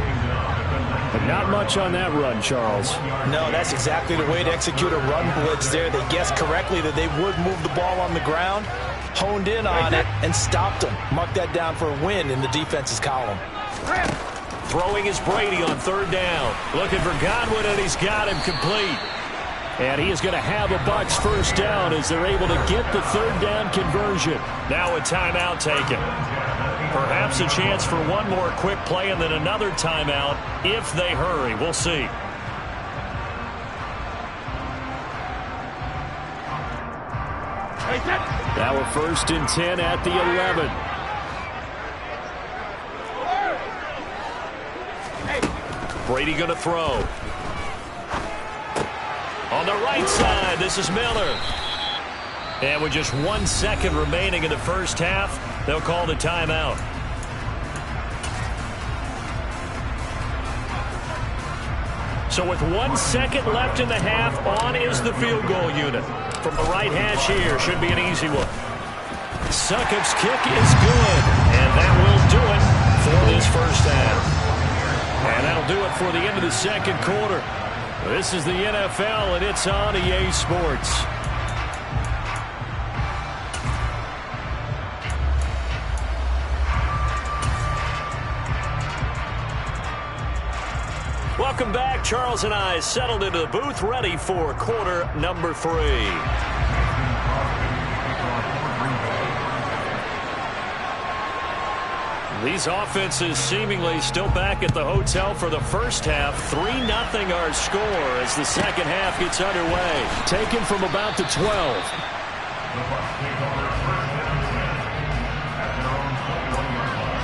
But not much on that run, Charles. No, that's exactly the way to execute a run blitz there. They guessed correctly that they would move the ball on the ground, honed in on it, and stopped them. Mark that down for a win in the defense's column. Throwing is Brady on 3rd down. Looking for Godwin, and he's got him complete. And he is going to have a Bucs first down as they're able to get the 3rd down conversion. Now a timeout taken. Perhaps a chance for one more quick play and then another timeout if they hurry. We'll see. Now a 1st and 10 at the 11. Brady going to throw. On the right side, this is Miller. And with just 1 second remaining in the first half, they'll call the timeout. So with 1 second left in the half, on is the field goal unit. From the right hash here, should be an easy one. Succop's kick is good, and that will do it for this first half. And that'll do it for the end of the second quarter. This is the NFL, and it's on EA Sports. Welcome back. Charles and I settled into the booth, ready for quarter number 3. These offenses seemingly still back at the hotel for the first half. 3-0 our score as the second half gets underway. Taken from about the 12. The Bucs take over first and 10 at their own 21-yard line.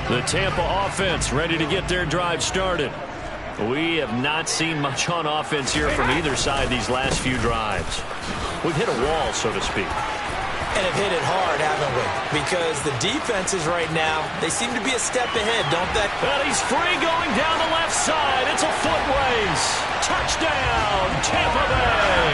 The Tampa offense ready to get their drive started. We have not seen much on offense here from either side these last few drives. We've hit a wall, so to speak. And have hit it hard, haven't we? Because the defenses right now, they seem to be a step ahead, don't they? And he's free going down the left side. It's a foot race. Touchdown, Tampa Bay.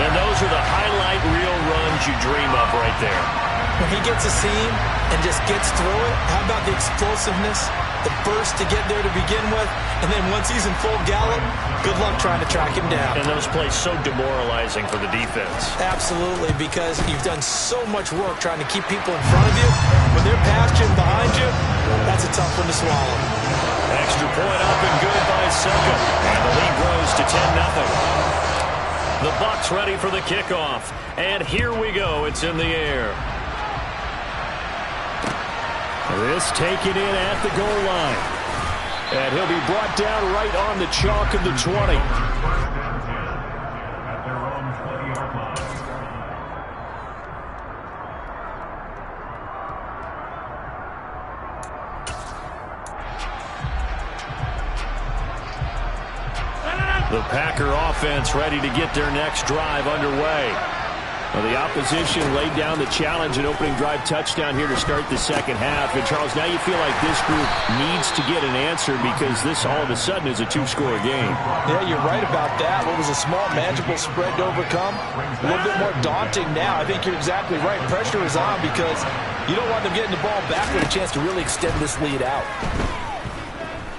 And those are the highlight reel runs you dream of right there. When he gets a seam and just gets through it, how about the explosiveness, the burst to get there to begin with, and then once he's in full gallop, good luck trying to track him down. And those plays so demoralizing for the defense. Absolutely, because you've done so much work trying to keep people in front of you. When they're past you and behind you, that's a tough one to swallow. Extra point up and good by second. And the lead grows to 10-0. The Bucs ready for the kickoff. And here we go. It's in the air. This taken in at the goal line. And he'll be brought down right on the chalk of the 20. First and 10 at their own 20-yard line. The Packer offense ready to get their next drive underway. Well, the opposition laid down the challenge and opening drive touchdown here to start the second half. And, Charles, now you feel like this group needs to get an answer because this all of a sudden is a 2-score game. Yeah, you're right about that. What was a small, manageable spread to overcome? A little bit more daunting now. I think you're exactly right. Pressure is on because you don't want them getting the ball back with a chance to really extend this lead out.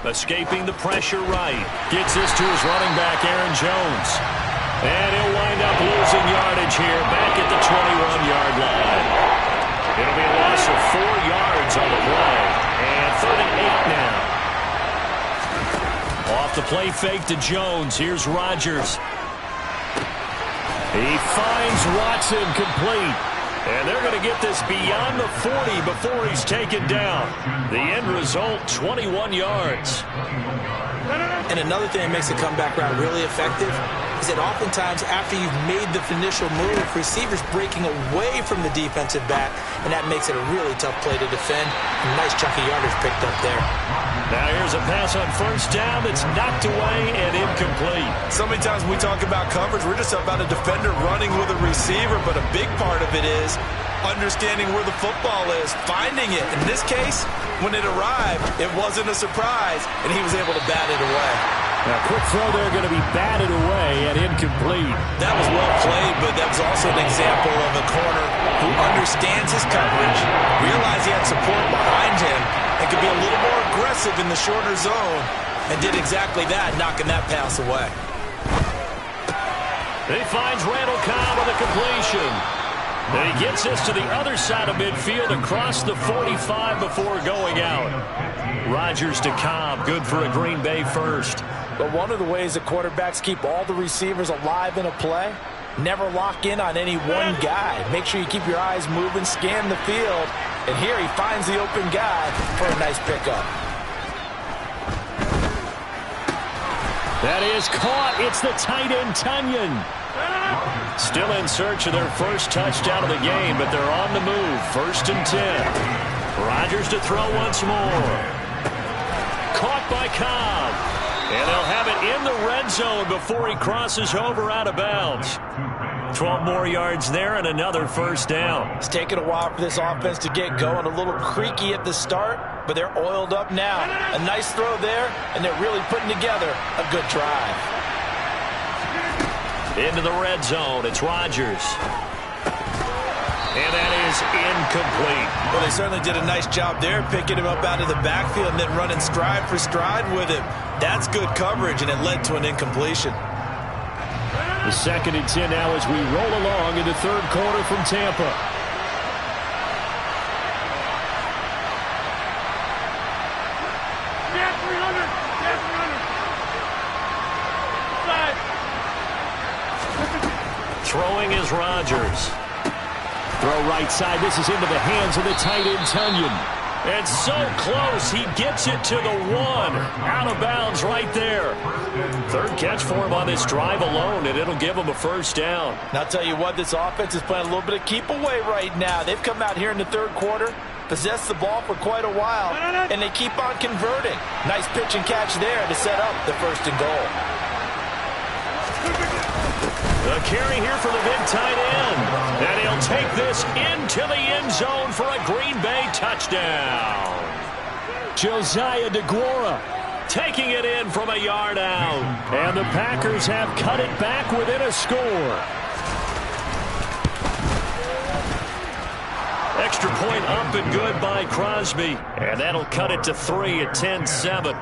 Escaping the pressure right. Gets this to his running back, Aaron Jones. And he'll wind up losing yardage here back at the 21-yard line. It'll be a loss of 4 yards on the play. And 3rd and 8 now. Off the play fake to Jones. Here's Rodgers. He finds Watson complete. And they're going to get this beyond the 40 before he's taken down. The end result, 21 yards. And another thing that makes the comeback route really effective is that oftentimes after you've made the initial move, receivers breaking away from the defensive back, and that makes it a really tough play to defend. A nice chunk of yardage picked up there. Now here's a pass on first down that's knocked away and incomplete. So many times when we talk about coverage, we're just about a defender running with a receiver, but a big part of it is understanding where the football is, finding it. In this case, when it arrived, it wasn't a surprise, and he was able to bat it away. Now, quick throw there, going to be batted away and incomplete. That was well played, but that was also an example of a corner who understands his coverage, realized he had support behind him, and could be a little more aggressive in the shorter zone, and did exactly that, knocking that pass away. He finds Randall Cobb with a completion. And he gets this to the other side of midfield across the 45 before going out. Rodgers to Cobb, good for a Green Bay first. But one of the ways that quarterbacks keep all the receivers alive in a play, never lock in on any one guy. Make sure you keep your eyes moving, scan the field. And here he finds the open guy for a nice pickup. That is caught. It's the tight end, Tunyon. Still in search of their first touchdown of the game, but they're on the move. 1st and 10. Rodgers to throw once more. Caught by Cobb. And they'll have it in the red zone before he crosses over out of bounds. 12 more yards there and another first down. It's taken a while for this offense to get going. A little creaky at the start, but they're oiled up now. A nice throw there, and they're really putting together a good drive. Into the red zone, it's Rodgers. And that is incomplete. Well, they certainly did a nice job there, picking him up out of the backfield and then running stride for stride with him. That's good coverage, and it led to an incompletion. The 2nd and 10 now as we roll along in the third quarter from Tampa. Throwing is Rodgers. Throw right side. This is into the hands of the tight end, Tunyon. And so close, he gets it to the 1. Out of bounds right there. 3rd catch for him on this drive alone, and it'll give him a first down. And I'll tell you what, this offense is playing a little bit of keep away right now. They've come out here in the third quarter, possessed the ball for quite a while, and they keep on converting. Nice pitch and catch there to set up the 1st and goal. The carry here for the big tight end. And he'll take this into the end zone for a Green Bay touchdown. Josiah DeGuara taking it in from a yard out. And the Packers have cut it back within a score. Extra point up and good by Crosby. And that'll cut it to 3 at 10-7.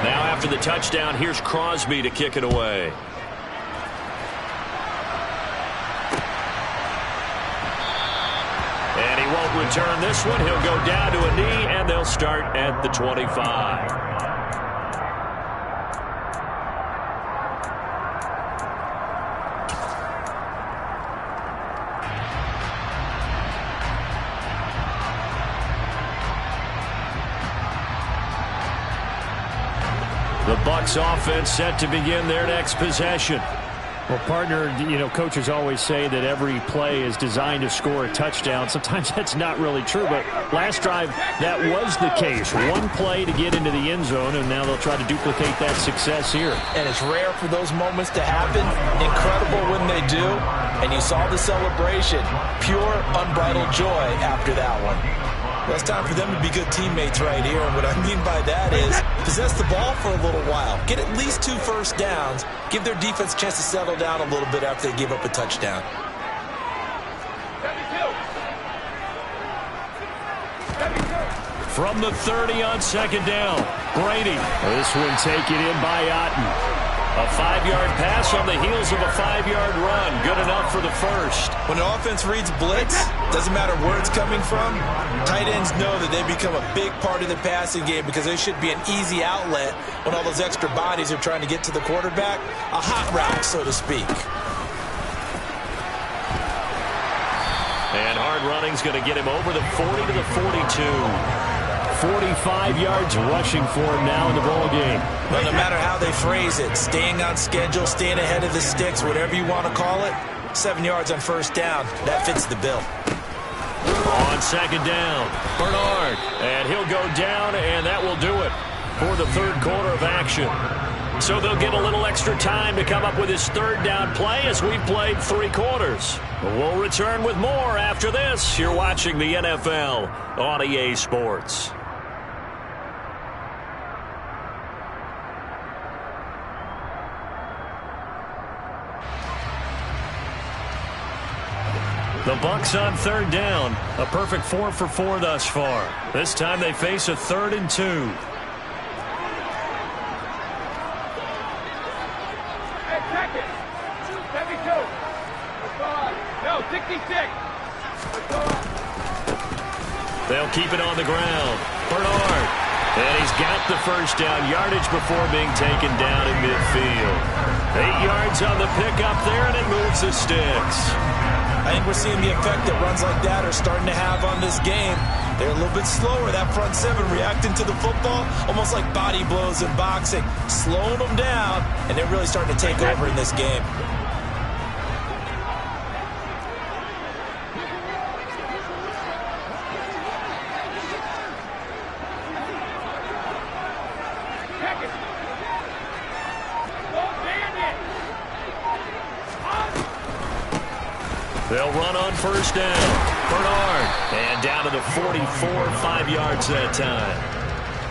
Now after the touchdown, here's Crosby to kick it away. And he won't return this one. He'll go down to a knee, and they'll start at the 25. The Bucs offense set to begin their next possession. Well, partner, coaches always say that every play is designed to score a touchdown. Sometimes that's not really true, but last drive, that was the case. One play to get into the end zone, and now they'll try to duplicate that success here. And it's rare for those moments to happen. Incredible when they do. And you saw the celebration. Pure, unbridled joy after that one. Well, it's time for them to be good teammates right here. And what I mean by that is possess the ball for a little while. Get at least 2 first downs. Give their defense a chance to settle down a little bit after they give up a touchdown. From the 30 on 2nd down, Brady. This one taken in by Otten. A 5-yard pass on the heels of a 5-yard run. Good enough for the first. When an offense reads blitz, doesn't matter where it's coming from, tight ends know that they become a big part of the passing game because they should be an easy outlet when all those extra bodies are trying to get to the quarterback. A hot route, so to speak. And hard running's going to get him over the 40 to the 42. 45 yards rushing for him now in the ball game. Well, no matter how they phrase it, staying on schedule, staying ahead of the sticks, whatever you want to call it, 7 yards on first down, that fits the bill. On 2nd down, Bernard. And he'll go down, and that will do it for the third quarter of action. So they'll get a little extra time to come up with his 3rd down play as we've played 3 quarters. We'll return with more after this. You're watching the NFL on EA Sports. The Bucs on 3rd down. A perfect 4 for 4 thus far. This time they face a 3rd and 2. Hey, check it. 72. No, 66. They'll keep it on the ground. Bernard. And he's got the first down yardage before being taken down in midfield. 8 yards on the pickup there, and it moves the sticks. I think we're seeing the effect that runs like that are starting to have on this game. They're a little bit slower, that front 7 reacting to the football, almost like body blows in boxing, slowing them down, and they're really starting to take over in this game. They'll run on first down. Bernard. And down to the 44, 5 yards that time.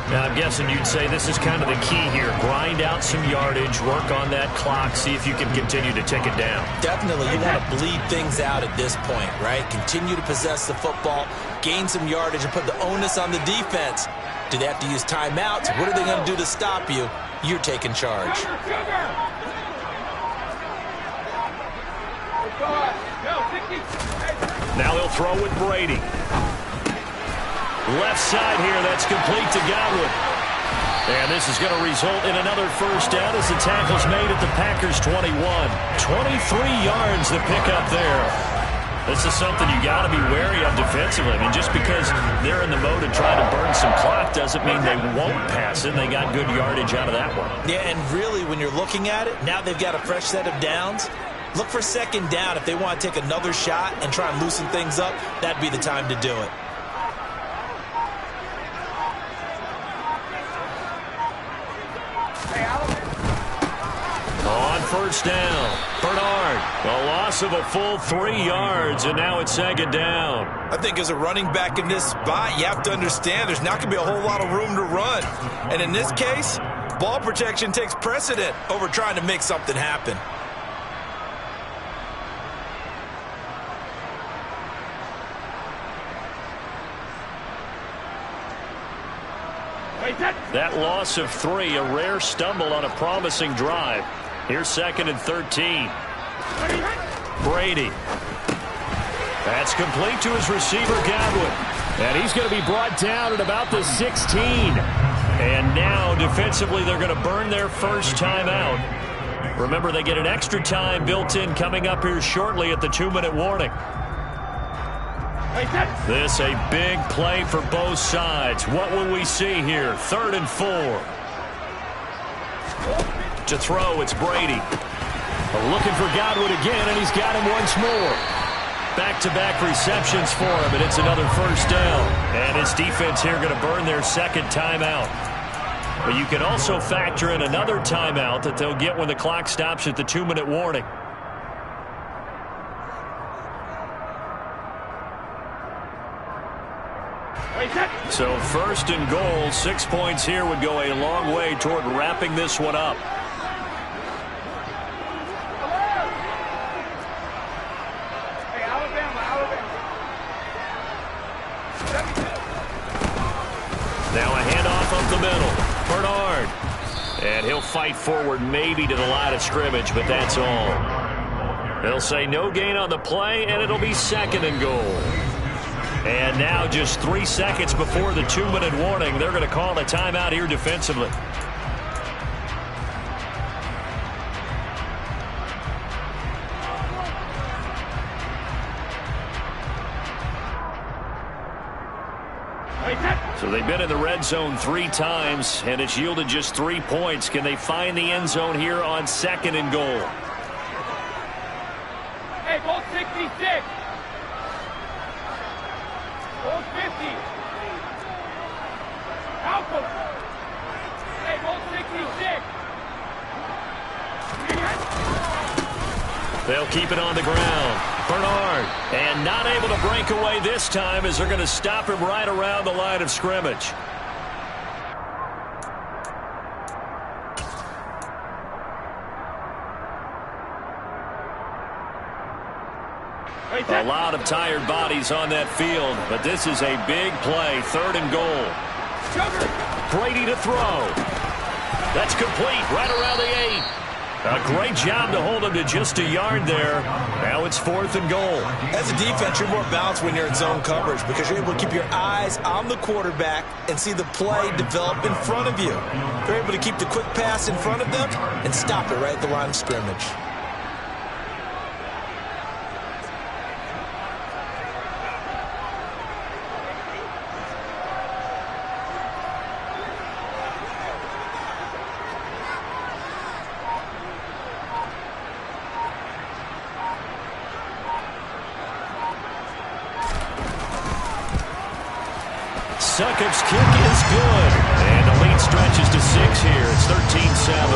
Now, I'm guessing you'd say this is kind of the key here. Grind out some yardage, work on that clock, see if you can continue to tick it down. Definitely, you want to bleed things out at this point, right? Continue to possess the football, gain some yardage, and put the onus on the defense. Do they have to use timeouts? What are they going to do to stop you? You're taking charge. Now he'll throw with Brady. Left side here, that's complete to Godwin. And this is going to result in another first down as the tackle's made at the Packers' 21. 23 yards to pick up there. This is something you got to be wary of defensively. I mean, just because they're in the mode of trying to burn some clock doesn't mean they won't pass it. They got good yardage out of that one. Yeah, and really, when you're looking at it, now they've got a fresh set of downs. Look for second down. If they want to take another shot and try and loosen things up, that'd be the time to do it. On first down, Bernard, a loss of a full 3 yards, and now it's second down. I think as a running back in this spot, you have to understand there's not going to be a whole lot of room to run. And in this case, ball protection takes precedent over trying to make something happen. That loss of 3, a rare stumble on a promising drive. Here's second and 13. Brady. That's complete to his receiver, Godwin. And he's going to be brought down at about the 16. And now, defensively, they're going to burn their first timeout. Remember, they get an extra time built in coming up here shortly at the 2-minute warning. This a big play for both sides. What will we see here? 3rd and 4. To throw, it's Brady. Looking for Godwin again, and he's got him once more. Back-to-back receptions for him, and it's another first down. And his defense here going to burn their second timeout. But you can also factor in another timeout that they'll get when the clock stops at the 2-minute warning. So 1st and goal, 6 points here would go a long way toward wrapping this one up. Now a handoff up the middle. Bernard. And he'll fight forward maybe to the line of scrimmage, but that's all. They'll say no gain on the play, and it'll be 2nd and goal. And now just 3 seconds before the 2-minute warning, they're going to call a timeout here defensively. So they've been in the red zone 3 times, and it's yielded just 3 points. Can they find the end zone here on 2nd and goal? Hey, ball 66. Ball 50. Alpha. Hey, ball 66. They'll keep it on the ground. Bernard, and not able to break away this time as they're going to stop him right around the line of scrimmage. A lot of tired bodies on that field, but this is a big play, 3rd and goal. Brady to throw. That's complete, right around the 8. A great job to hold him to just a yard there. Now it's 4th and goal. As a defense, you're more balanced when you're in zone coverage because you're able to keep your eyes on the quarterback and see the play develop in front of you. You're able to keep the quick pass in front of them and stop it right at the line of scrimmage. Succop's kick is good. And the lead stretches to 6 here. It's 13-7.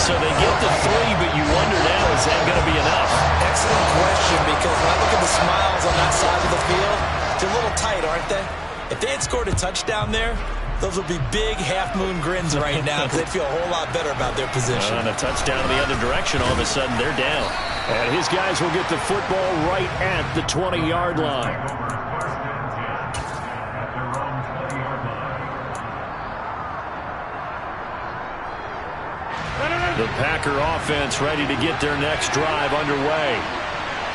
So they get the 3, but you wonder now, is that going to be enough? Excellent question, because when I look at the smiles on that side of the field, they're a little tight, aren't they? If they had scored a touchdown there, Those will be big half-moon grins right now because they feel a whole lot better about their position. And a touchdown the other direction, all of a sudden they're down. And his guys will get the football right at the 20-yard line. The Packer offense ready to get their next drive underway.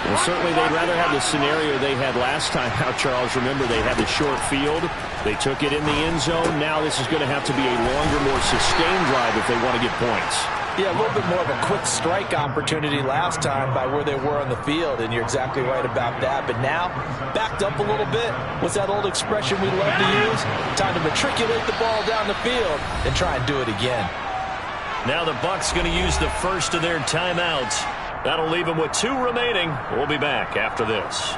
Well, certainly they'd rather have the scenario they had last time out, Charles. Remember, they had the short field. They took it in the end zone. Now this is going to have to be a longer, more sustained drive if they want to get points. Yeah, a little bit more of a quick strike opportunity last time by where they were on the field, and you're exactly right about that. But now, backed up a little bit. What's that old expression we love to use? Time to matriculate the ball down the field and try and do it again. Now the Bucs going to use the first of their timeouts. That'll leave them with 2 remaining. We'll be back after this.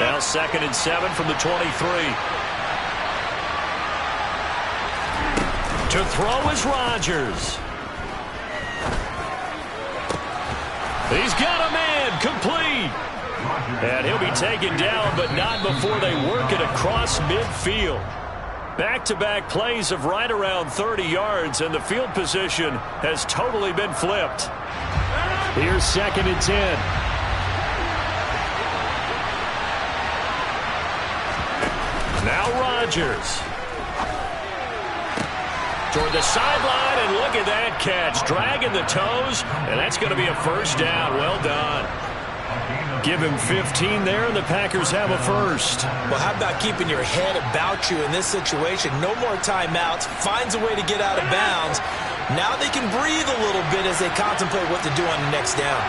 Now 2nd and 7 from the 23. To throw is Rodgers. He's got a man, complete. And he'll be taken down, but not before they work it across midfield. Back-to-back plays of right around 30 yards, and the field position has totally been flipped. Here's 2nd and 10. Now Rodgers. Toward the sideline, and look at that catch. Dragging the toes, and that's going to be a first down. Well done. Give him 15 there, and the Packers have a first. Well, how about keeping your head about you in this situation? No more timeouts. Finds a way to get out of bounds. Now they can breathe a little bit as they contemplate what to do on the next down.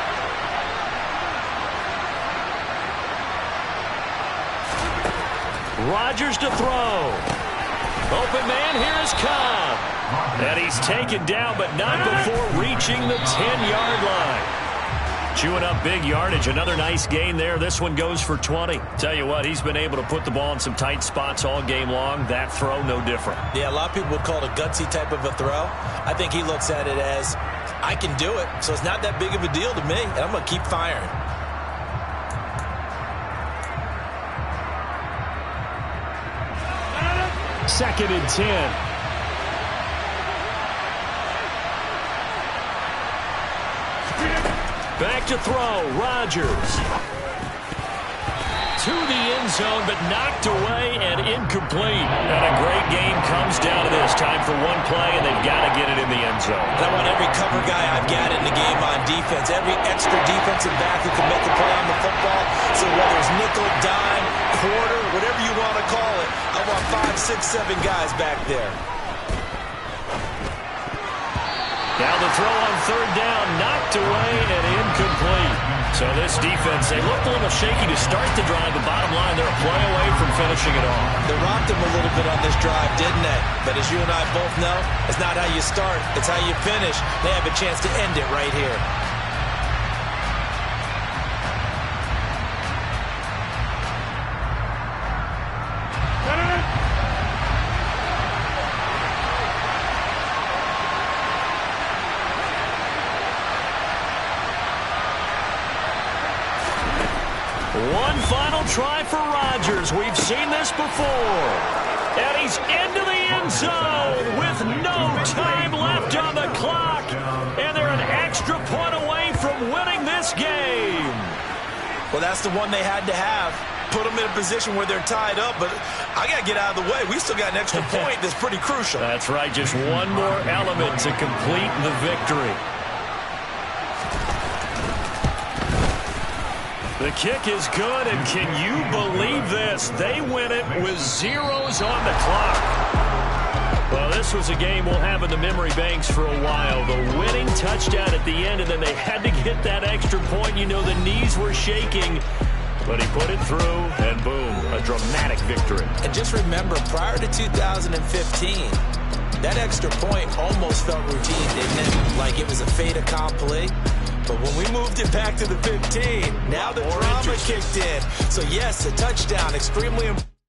Rodgers to throw. Open man, here is Cobb. And he's taken down, but not before reaching the 10-yard line. Chewing up big yardage. Another nice gain there. This one goes for 20. Tell you what, he's been able to put the ball in some tight spots all game long. That throw, no different. Yeah, a lot of people would call it a gutsy type of a throw. I think he looks at it as, I can do it, so it's not that big of a deal to me, and I'm going to keep firing. Second and 10. Back to throw, Rodgers. To the end zone, but knocked away and incomplete. And a great game comes down to this. Time for one play, and they've got to get it in the end zone. And I want every cover guy I've got in the game on defense, every extra defensive back who can make a play on the football. So whether it's nickel, dime, quarter, whatever you want to call it, I want 5, 6, 7 guys back there. Now the throw on 3rd down, knocked away and incomplete. So this defense, they looked a little shaky to start the drive. The bottom line, they're a play away from finishing it off. They rocked them a little bit on this drive, didn't they? But as you and I both know, it's not how you start, it's how you finish. They have a chance to end it right here. One final try for Rodgers. We've seen this before. And he's into the end zone with no time left on the clock. And they're an extra point away from winning this game. Well, that's the one they had to have. Put them in a position where they're tied up, but I got to get out of the way. We still got an extra point that's pretty crucial. That's right. Just one more element to complete the victory. The kick is good, and can you believe this? They win it with zeros on the clock. Well, this was a game we'll have in the memory banks for a while. The winning touchdown at the end, and then they had to get that extra point. You know, the knees were shaking, but he put it through, and boom, a dramatic victory. And just remember, prior to 2015, that extra point almost felt routine, didn't it? Like it was a fait accompli. But when we moved it back to the 15, now the drama kicked in. So, yes, a touchdown, extremely important.